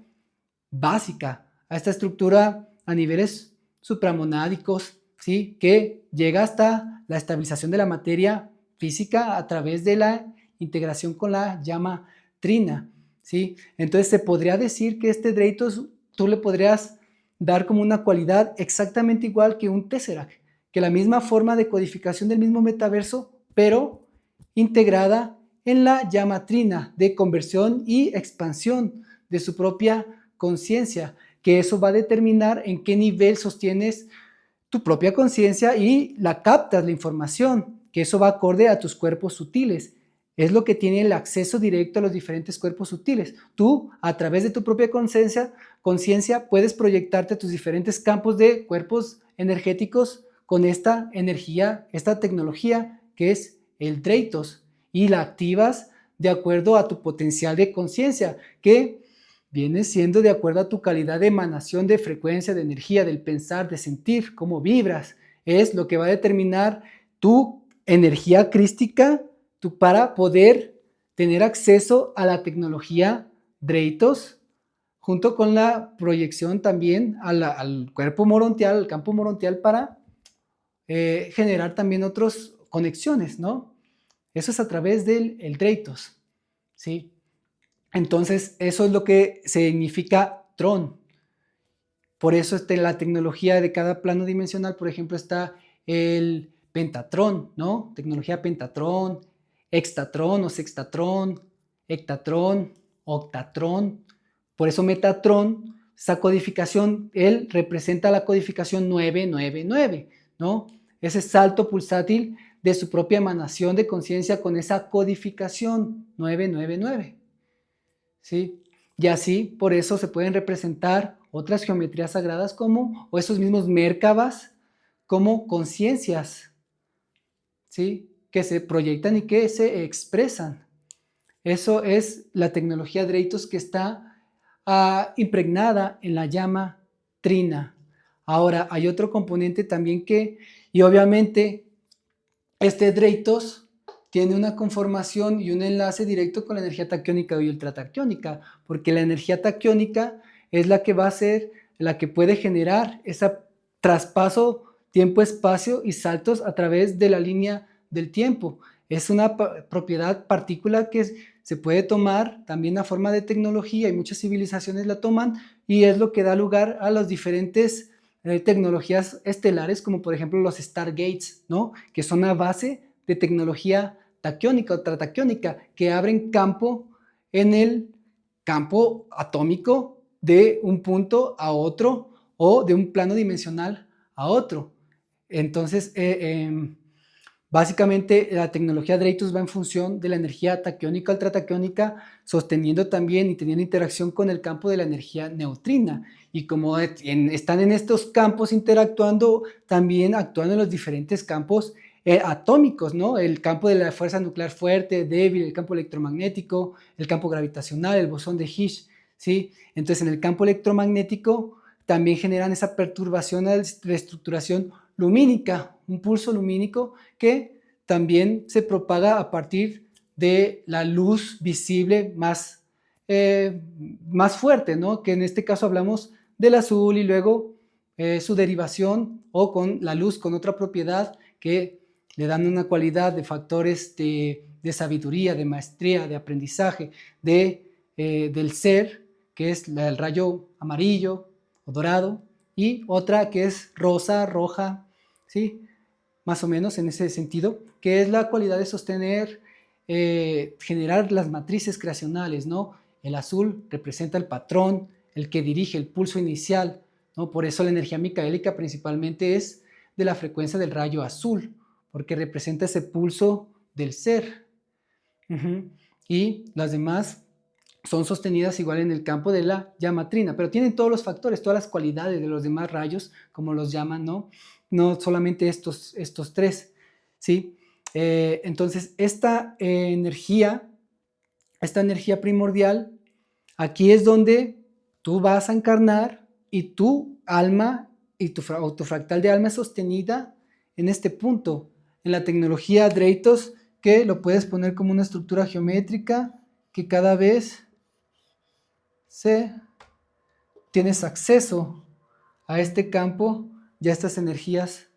básica, a esta estructura a niveles supramonádicos, ¿sí? Que llega hasta la estabilización de la materia física a través de la integración con la llama trina, ¿sí? Entonces se podría decir que este Dreytos tú le podrías dar como una cualidad exactamente igual que un Tesseract, que la misma forma de codificación del mismo metaverso, pero integrada en la llama trina de conversión y expansión de su propia conciencia, que eso va a determinar en qué nivel sostienes tu propia conciencia y la captas la información, que eso va acorde a tus cuerpos sutiles. Es lo que tiene el acceso directo a los diferentes cuerpos sutiles. Tú, a través de tu propia conciencia, puedes proyectarte a tus diferentes campos de cuerpos energéticos con esta energía, esta tecnología que es el Dreytos, y la activas de acuerdo a tu potencial de conciencia, que viene siendo de acuerdo a tu calidad de emanación de frecuencia, de energía, del pensar, de sentir, cómo vibras. Es lo que va a determinar tu energía crística para poder tener acceso a la tecnología Dreytos, junto con la proyección también al cuerpo morontial, al campo morontial, para generar también otras conexiones, ¿no? Eso es a través del Dreytos, ¿sí? Entonces, eso es lo que significa Tron. Por eso la tecnología de cada plano dimensional, por ejemplo, está el Pentatron, ¿no? Tecnología Pentatron, Hextatron o Sextatron, Hectatron, Octatron. Por eso Metatron, esa codificación, él representa la codificación 999, ¿no? Ese salto pulsátil de su propia emanación de conciencia con esa codificación 999. ¿Sí? Y así, por eso se pueden representar otras geometrías sagradas o esos mismos Merkabas, como conciencias, ¿sí? Que se proyectan y que se expresan. Eso es la tecnología Dreytos que está impregnada en la llama trina. Ahora, hay otro componente también y obviamente, este Dreytos tiene una conformación y un enlace directo con la energía taquiónica y ultrataquiónica, porque la energía taquiónica es la que va a ser la que puede generar ese traspaso tiempo-espacio y saltos a través de la línea del tiempo. Es una propiedad partícula que se puede tomar también a forma de tecnología y muchas civilizaciones la toman, y es lo que da lugar a las diferentes tecnologías estelares, como por ejemplo los Stargates, ¿no? Que son a base de tecnología taquiónica o trataquiónica, que abren campo en el campo atómico de un punto a otro o de un plano dimensional a otro. Entonces, básicamente la tecnología Dreytus va en función de la energía taquiónica ultrataquiónica, sosteniendo también y teniendo interacción con el campo de la energía neutrina. Y como están en estos campos interactuando, también actúan en los diferentes campos atómicos, ¿no? El campo de la fuerza nuclear fuerte, débil, el campo electromagnético, el campo gravitacional, el bosón de Higgs, ¿sí? Entonces, en el campo electromagnético también generan esa perturbación de reestructuración lumínica, un pulso lumínico que también se propaga a partir de la luz visible más fuerte, ¿no? Que en este caso hablamos del azul y luego su derivación o con la luz con otra propiedad que le dan una cualidad de factores de sabiduría, de maestría, de aprendizaje, del ser, que es el rayo amarillo o dorado, y otra que es rosa, roja, ¿sí? Más o menos en ese sentido, que es la cualidad de sostener, generar las matrices creacionales, ¿no? El azul representa el patrón, el que dirige el pulso inicial, ¿no? Por eso la energía micaélica principalmente es de la frecuencia del rayo azul, porque representa ese pulso del ser. Y las demás son sostenidas igual en el campo de la llamatrina, pero tienen todos los factores, todas las cualidades de los demás rayos, como los llaman, ¿no? No solamente estos tres, ¿sí? Entonces, esta energía primordial, aquí es donde tú vas a encarnar y tu alma y tu fractal de alma es sostenida en este punto. En la tecnología Dreytos, que lo puedes poner como una estructura geométrica que cada vez tienes acceso a este campo y a estas energías,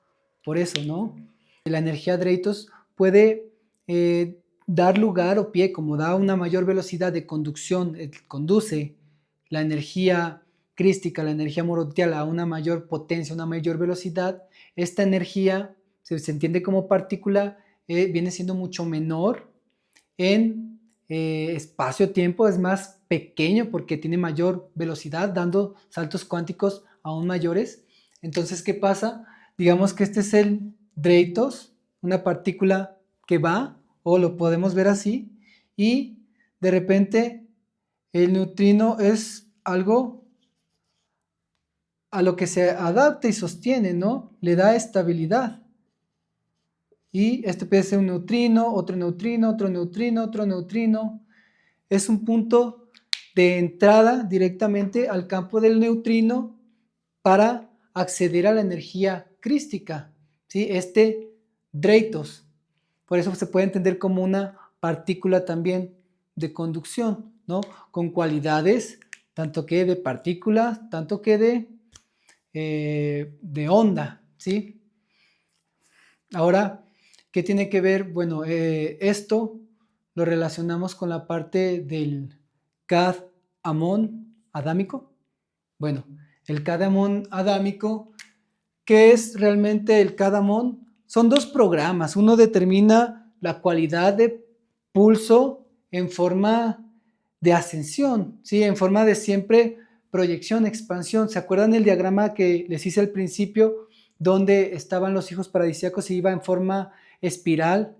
por eso, ¿no? La energía Dreytos puede dar lugar o pie, como da una mayor velocidad de conducción, conduce la energía crística, la energía morontial a una mayor potencia, una mayor velocidad. Esta energía se entiende como partícula, viene siendo mucho menor en espacio-tiempo, es más pequeño porque tiene mayor velocidad, dando saltos cuánticos aún mayores. Entonces, ¿qué pasa? Digamos que este es el Dreytos, una partícula que va, o lo podemos ver así, y de repente el neutrino es algo a lo que se adapta y sostiene, ¿no? Le da estabilidad. Y este puede ser un neutrino, otro neutrino, otro neutrino, otro neutrino. Es un punto de entrada directamente al campo del neutrino para acceder a la energía crística, ¿sí? Este Dreytos. Por eso se puede entender como una partícula también de conducción, ¿no? Con cualidades tanto que de partícula, tanto que de onda, ¿sí? Ahora, ¿qué tiene que ver? Bueno, esto lo relacionamos con la parte del Cad-Amón adámico. Bueno, el Cad-Amón adámico, ¿qué es realmente el Cad-Amón? Son dos programas. Uno determina la cualidad de pulso en forma de ascensión, ¿sí? En forma de siempre proyección, expansión. ¿Se acuerdan el diagrama que les hice al principio, donde estaban los hijos paradisíacos y iba en forma espiral,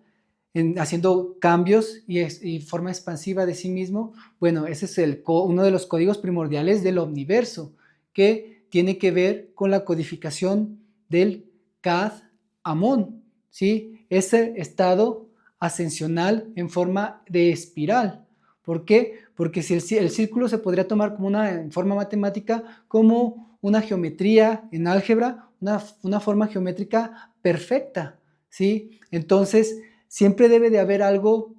haciendo cambios y forma expansiva de sí mismo? Bueno, ese es uno de los códigos primordiales del omniverso, que tiene que ver con la codificación del Cad-Amón, ¿sí? Ese estado ascensional en forma de espiral. ¿Por qué? Porque si el círculo se podría tomar como en forma matemática, como una geometría en álgebra, una forma geométrica perfecta, ¿sí? Entonces, siempre debe de haber algo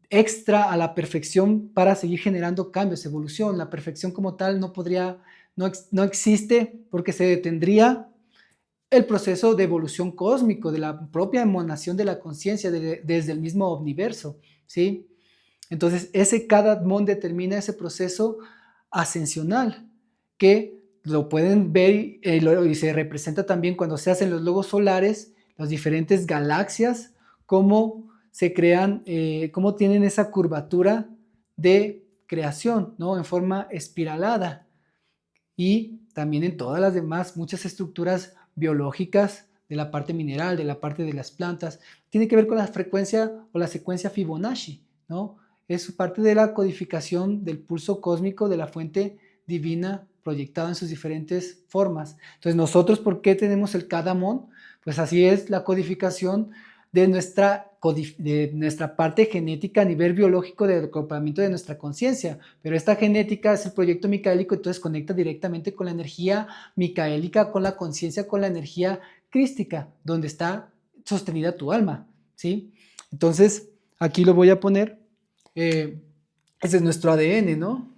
extra a la perfección para seguir generando cambios, evolución. La perfección como tal no existe porque se detendría el proceso de evolución cósmico, de la propia emanación de la conciencia desde el mismo omniverso, ¿sí? Entonces, cada Atmón determina ese proceso ascensional, que lo pueden ver y se representa también cuando se hacen los logos solares, las diferentes galaxias, cómo se crean, cómo tienen esa curvatura de creación, ¿no? En forma espiralada. Y también en todas las demás, muchas estructuras biológicas de la parte mineral, de la parte de las plantas, tiene que ver con la frecuencia o la secuencia Fibonacci, ¿no? Es parte de la codificación del pulso cósmico de la fuente divina proyectado en sus diferentes formas. Entonces, nosotros, ¿por qué tenemos el Kadamon? Pues así es la codificación de nuestra parte genética a nivel biológico del acoplamiento de nuestra conciencia. Pero esta genética es el proyecto micaélico, entonces conecta directamente con la energía micaélica, con la conciencia, con la energía crística, donde está sostenida tu alma, ¿sí? Entonces, aquí lo voy a poner. Ese es nuestro ADN, ¿no?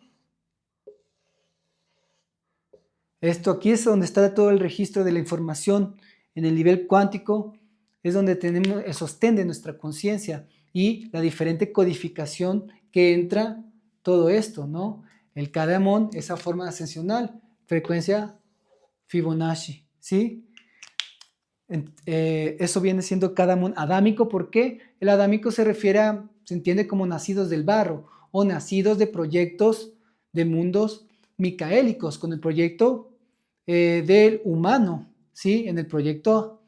Esto aquí es donde está todo el registro de la información en el nivel cuántico, es donde tenemos el sostén de nuestra conciencia y la diferente codificación que entra todo esto, ¿no? El Kadamon, esa forma ascensional, frecuencia Fibonacci, ¿sí? Eso viene siendo Kadamon adámico. ¿Por qué? El adámico se entiende como nacidos del barro o nacidos de proyectos de mundos micaélicos, con el proyecto del humano, ¿sí? En el proyecto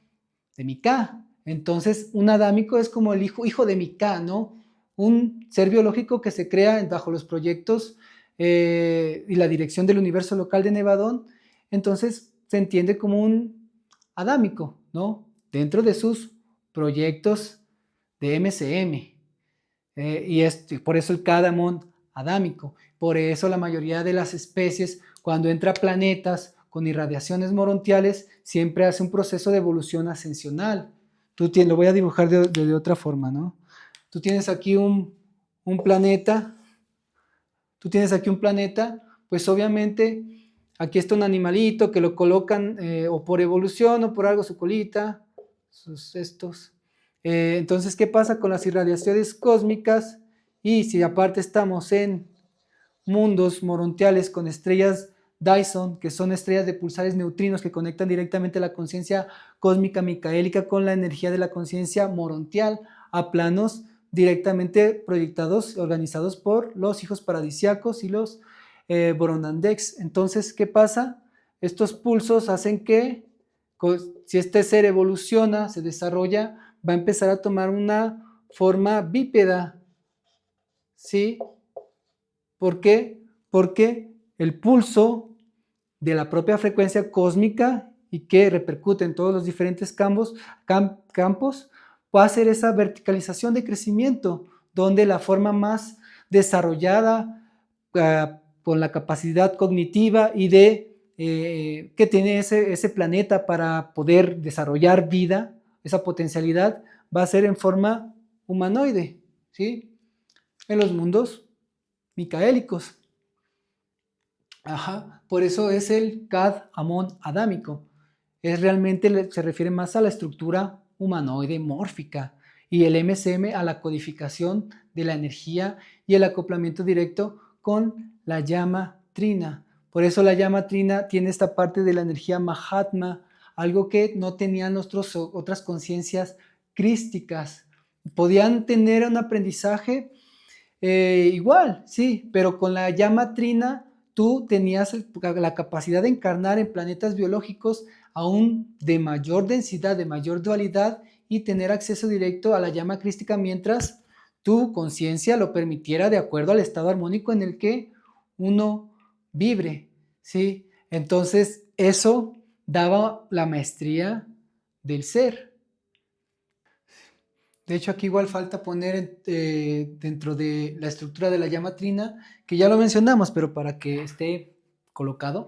de Mika. Entonces, un adámico es como el hijo de Mika, ¿no? Un ser biológico que se crea bajo los proyectos y la dirección del universo local de Nevadón. Entonces, se entiende como un adámico, ¿no? Dentro de sus proyectos de MCM. Y por eso el Kadamon adámico. Por eso la mayoría de las especies, cuando entra a planetas con irradiaciones morontiales, siempre hace un proceso de evolución ascensional. Lo voy a dibujar de otra forma, ¿no? Tú tienes aquí un planeta, pues obviamente aquí está un animalito que lo colocan o por evolución o por algo su colita, sus estos. Entonces, ¿qué pasa con las irradiaciones cósmicas? Y si aparte estamos en mundos morontiales con estrellas Dyson, que son estrellas de pulsares neutrinos que conectan directamente la conciencia cósmica micaélica con la energía de la conciencia morontial a planos directamente proyectados, organizados por los hijos paradisiacos y los Boronandex. Entonces, ¿qué pasa? Estos pulsos hacen que, si este ser evoluciona, se desarrolla, va a empezar a tomar una forma bípeda, ¿sí? ¿Por qué? Porque el pulso de la propia frecuencia cósmica y que repercute en todos los diferentes campos, va a ser esa verticalización de crecimiento, donde la forma más desarrollada, con la capacidad cognitiva y que tiene ese planeta para poder desarrollar vida, esa potencialidad, va a ser en forma humanoide, ¿sí? En los mundos micaélicos. Ajá, por eso es el Kadamon adámico. Se refiere más a la estructura humanoide mórfica y el MCM a la codificación de la energía y el acoplamiento directo con la llama trina. Por eso la llama trina tiene esta parte de la energía Mahatma, algo que no tenían otras conciencias crísticas. Podían tener un aprendizaje igual, sí, pero con la llama trina tú tenías la capacidad de encarnar en planetas biológicos aún de mayor densidad, de mayor dualidad y tener acceso directo a la llama crística mientras tu conciencia lo permitiera de acuerdo al estado armónico en el que uno vibre, ¿sí? Entonces eso daba la maestría del ser. De hecho, aquí igual falta poner dentro de la estructura de la llama trina, que ya lo mencionamos, pero para que esté colocado,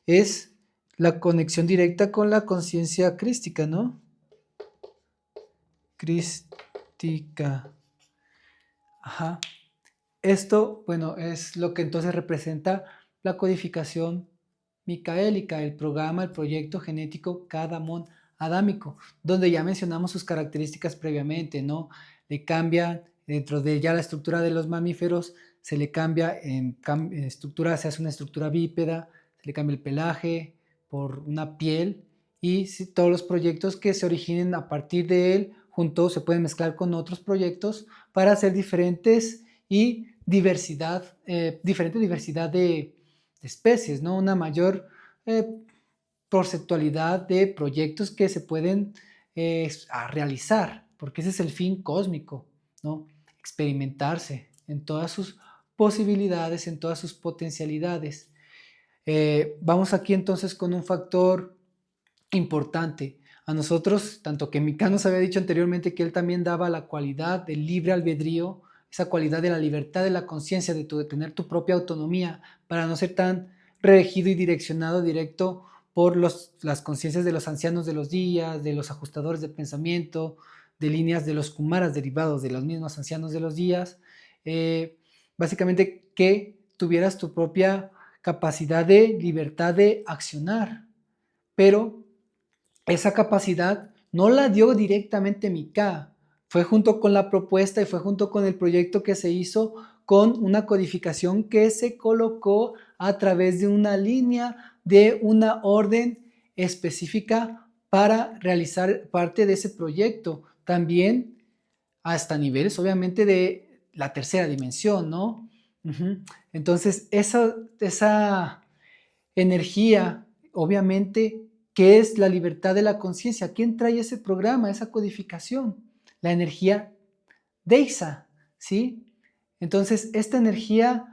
es la conexión directa con la conciencia crística, ¿no? Crística. Ajá. Esto, bueno, es lo que entonces representa la codificación micaélica, el programa, el proyecto genético Kadamon adámico, donde ya mencionamos sus características previamente, ¿no? Le cambia dentro de ya la estructura de los mamíferos, se le cambia en estructura, se hace una estructura bípeda, se le cambia el pelaje por una piel y todos los proyectos que se originen a partir de él juntos se pueden mezclar con otros proyectos para hacer diferentes y diferente diversidad de especies, ¿no? Una mayor porcentualidad de proyectos que se pueden realizar, porque ese es el fin cósmico, ¿no? Experimentarse en todas sus posibilidades, en todas sus potencialidades. Vamos aquí entonces con un factor importante. A nosotros, tanto que Mika nos había dicho anteriormente que él también daba la cualidad del libre albedrío, esa cualidad de la libertad de la conciencia, de tener tu propia autonomía, para no ser tan regido y direccionado directo por las conciencias de los ancianos de los días, de los ajustadores de pensamiento, de líneas de los kumaras derivados de los mismos ancianos de los días. Básicamente que tuvieras tu propia capacidad de libertad de accionar, pero esa capacidad no la dio directamente Mika, fue junto con la propuesta y fue junto con el proyecto que se hizo con una codificación que se colocó a través de una línea de una orden específica para realizar parte de ese proyecto. También hasta niveles, obviamente, de la tercera dimensión, ¿no? Entonces, esa energía, obviamente, ¿qué es la libertad de la conciencia? ¿Quién trae ese programa, esa codificación? La energía Deisa, ¿sí? Entonces, esta energía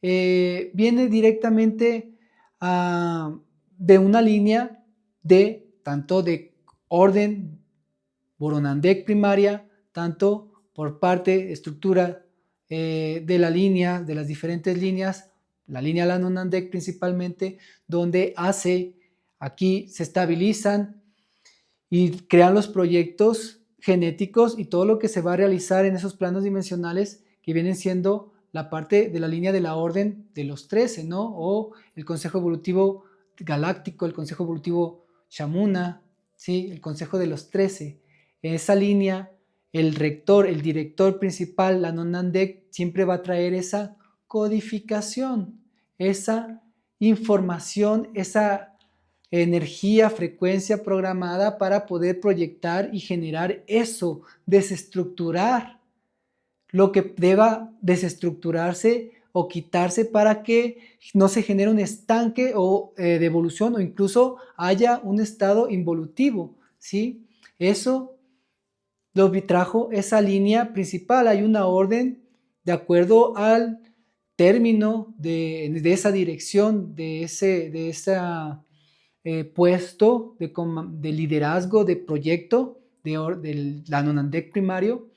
viene directamente de una línea de tanto de orden Boronandek primaria, tanto por parte, estructura de la línea, de las diferentes líneas, la línea Lanonandek principalmente, donde aquí se estabilizan y crean los proyectos genéticos y todo lo que se va a realizar en esos planos dimensionales que vienen siendo la parte de la línea de la orden de los 13, ¿no? O el Consejo Evolutivo Galáctico, el Consejo Evolutivo Shamuna, ¿sí? El Consejo de los 13. En esa línea, el rector, el director principal, la Nonandek, siempre va a traer esa codificación, esa información, esa energía, frecuencia programada para poder proyectar y generar eso, desestructurar lo que deba desestructurarse o quitarse para que no se genere un estanque o de evolución o incluso haya un estado involutivo, ¿sí? Eso lo trajo esa línea principal. Hay una orden de acuerdo al término de esa dirección, de esa puesto de liderazgo de proyecto del Lanonandek primario,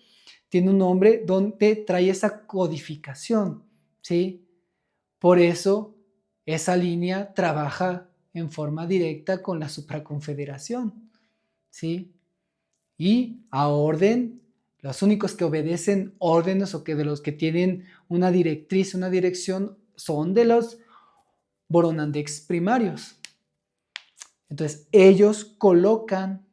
tiene un nombre donde trae esa codificación, ¿sí? Por eso esa línea trabaja en forma directa con la supraconfederación, ¿sí? Y a orden, los únicos que obedecen órdenes o que de los que tienen una directriz, una dirección, son de los Boronandeks primarios. Entonces, ellos colocan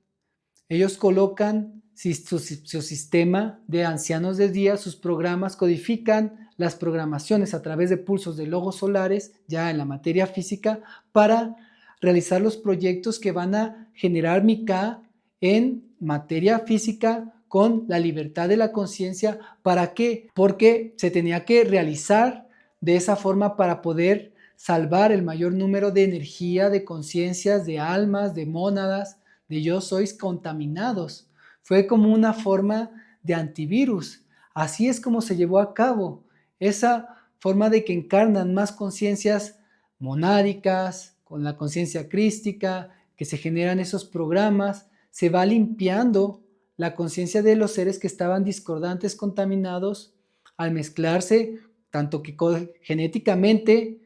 su sistema de ancianos de día, sus programas, codifican las programaciones a través de pulsos de logos solares, ya en la materia física, para realizar los proyectos que van a generar Mika en materia física con la libertad de la conciencia. ¿Para qué? Porque se tenía que realizar de esa forma para poder salvar el mayor número de energía, de conciencias, de almas, de mónadas, de yo sois contaminados. Fue como una forma de antivirus. Así es como se llevó a cabo esa forma de que encarnan más conciencias monádicas, con la conciencia crística, que se generan esos programas, se va limpiando la conciencia de los seres que estaban discordantes, contaminados, al mezclarse, tanto que genéticamente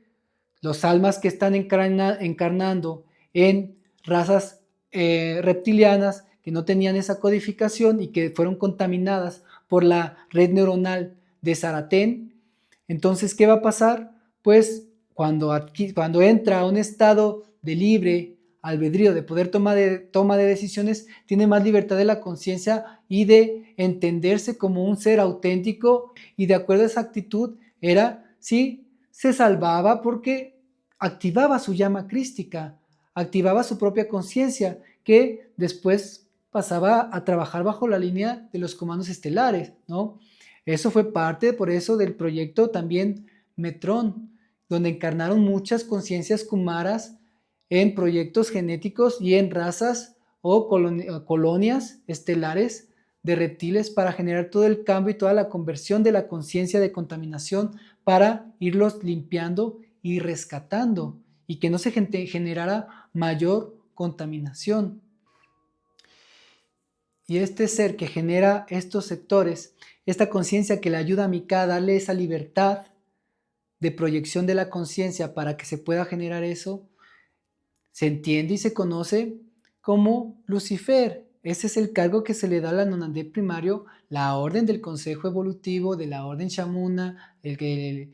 los almas que están encarnando en razas reptilianas que no tenían esa codificación y que fueron contaminadas por la red neuronal de Zaratén. Entonces, ¿qué va a pasar? Pues cuando entra a un estado de libre albedrío, de poder toma de decisiones, tiene más libertad de la conciencia y de entenderse como un ser auténtico, y de acuerdo a esa actitud se salvaba porque activaba su llama crística, activaba su propia conciencia, que después pasaba a trabajar bajo la línea de los comandos estelares, ¿no? Eso fue parte, por eso, del proyecto también Metrón, donde encarnaron muchas conciencias kumaras en proyectos genéticos y en razas o colonias estelares de reptiles para generar todo el cambio y toda la conversión de la conciencia de contaminación para irlos limpiando y rescatando y que no se generara mayor contaminación. Y este ser que genera estos sectores, esta conciencia que le ayuda a Mika a darle esa libertad de proyección de la conciencia para que se pueda generar eso, se entiende y se conoce como Lucifer. Ese es el cargo que se le da a la Nonandé primario, la orden del consejo evolutivo, de la orden Shamuna, el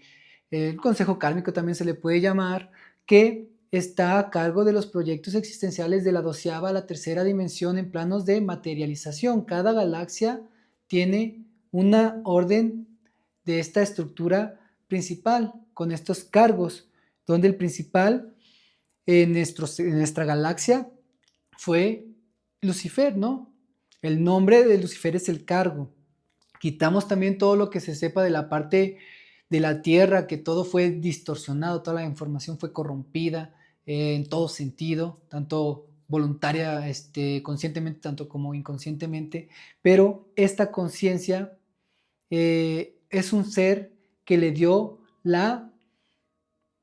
consejo kármico también se le puede llamar, que está a cargo de los proyectos existenciales de la 12ª a la 3ª dimensión en planos de materialización. Cada galaxia tiene una orden de esta estructura principal con estos cargos, donde el principal en nuestra galaxia fue Lucifer, ¿no? El nombre de Lucifer es el cargo. Quitamos también todo lo que se sepa de la parte de la Tierra, que todo fue distorsionado, toda la información fue corrompida en todo sentido, tanto voluntaria, conscientemente, tanto como inconscientemente, pero esta conciencia es un ser que le dio la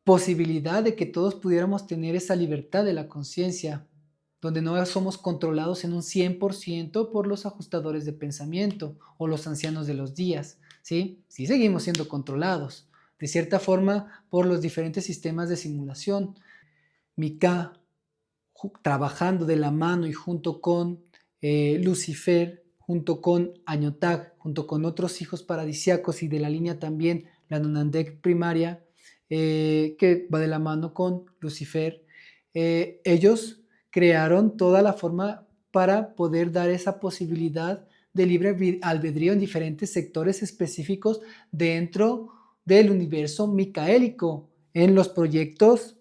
posibilidad de que todos pudiéramos tener esa libertad de la conciencia, donde no somos controlados en un 100% por los ajustadores de pensamiento o los ancianos de los días, ¿sí? Sí seguimos siendo controlados, de cierta forma, por los diferentes sistemas de simulación. Mika, trabajando de la mano y junto con Lucifer, junto con Añotag, junto con otros hijos paradisiacos y de la línea también la Nonandek primaria, que va de la mano con Lucifer, ellos crearon toda la forma para poder dar esa posibilidad de libre albedrío en diferentes sectores específicos dentro del universo micaélico, en los proyectos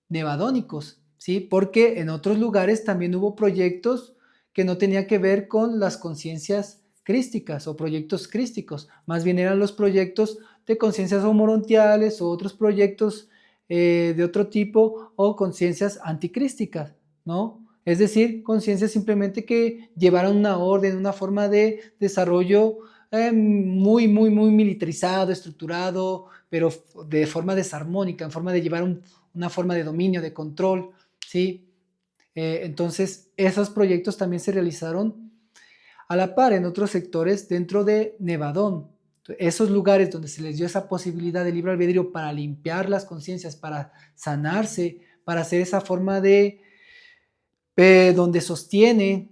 nevadónicos, ¿sí? Porque en otros lugares también hubo proyectos que no tenían que ver con las conciencias crísticas o proyectos crísticos, más bien eran los proyectos de conciencias homorontiales o otros proyectos de otro tipo o conciencias anticrísticas, ¿no? Es decir, conciencias simplemente que llevaran una orden, una forma de desarrollo muy militarizado, estructurado, pero de forma desarmónica, en forma de llevar una forma de dominio, de control, ¿sí? Entonces, esos proyectos también se realizaron a la par en otros sectores dentro de Nevadón. Esos lugares donde se les dio esa posibilidad de libre albedrío para limpiar las conciencias, para sanarse, para hacer esa forma de donde sostiene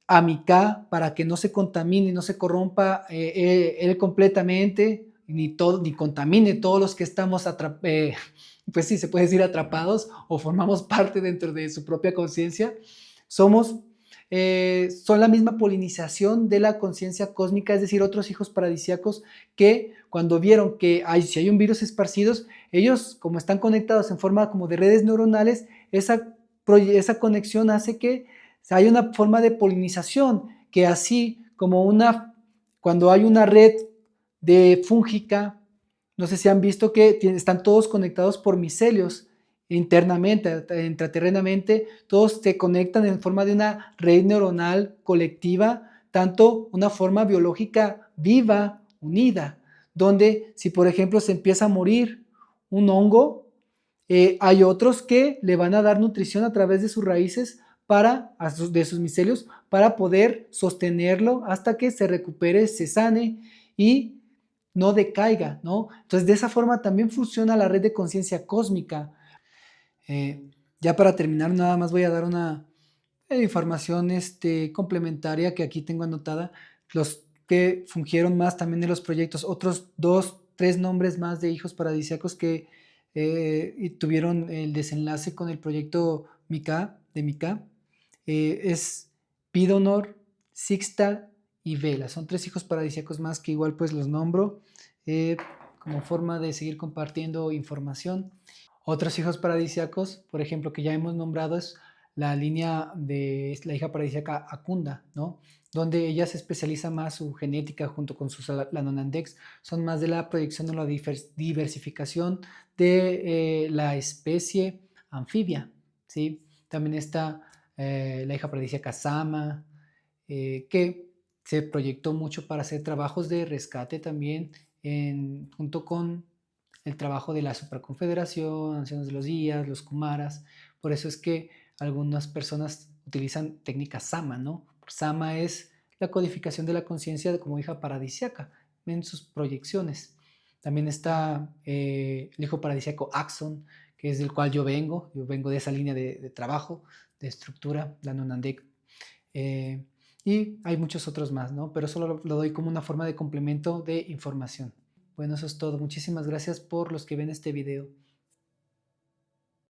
a Mika para que no se contamine, no se corrompa él completamente, ni contamine todos los que estamos pues sí, se puede decir atrapados o formamos parte dentro de su propia conciencia. Son la misma polinización de la conciencia cósmica, es decir, otros hijos paradisíacos que cuando vieron que si hay un virus esparcidos, ellos como están conectados en forma como de redes neuronales, esa conexión hace que haya una forma de polinización, que así como cuando hay una red de fúngica, no sé si han visto que están todos conectados por micelios internamente, intraterrenamente, todos se conectan en forma de una red neuronal colectiva, tanto una forma biológica viva, unida, donde si por ejemplo se empieza a morir un hongo, hay otros que le van a dar nutrición a través de sus raíces de sus micelios para poder sostenerlo hasta que se recupere, se sane y no decaiga, ¿no? Entonces, de esa forma también funciona la red de conciencia cósmica. Ya para terminar, nada más voy a dar una información complementaria que aquí tengo anotada. Los que fungieron más también en los proyectos, otros 2, 3 nombres más de hijos paradisíacos que y tuvieron el desenlace con el proyecto Mika, de Mika, es Pidonor, Sixta y Vela. Son 3 hijos paradisíacos más que igual pues los nombro como forma de seguir compartiendo información. Otros hijos paradisíacos, por ejemplo, que ya hemos nombrado es la línea de la hija paradisíaca Akunda, ¿no? Donde ella se especializa más su genética junto con sus Lanonandex, son más de la proyección o la diversificación de la especie anfibia, ¿sí? También está la hija paradisíaca Sama, que se proyectó mucho para hacer trabajos de rescate también, junto con el trabajo de la Supraconfederación, Ancianos de los Días, los Kumaras. Por eso es que algunas personas utilizan técnicas Sama, ¿no? Sama es la codificación de la conciencia como hija paradisiaca en sus proyecciones. También está el hijo paradisiaco Axon, que es del cual yo vengo de esa línea de trabajo, de estructura, la Nonandek. Y hay muchos otros más, ¿no? Pero solo lo doy como una forma de complemento de información. Bueno, eso es todo. Muchísimas gracias por los que ven este video.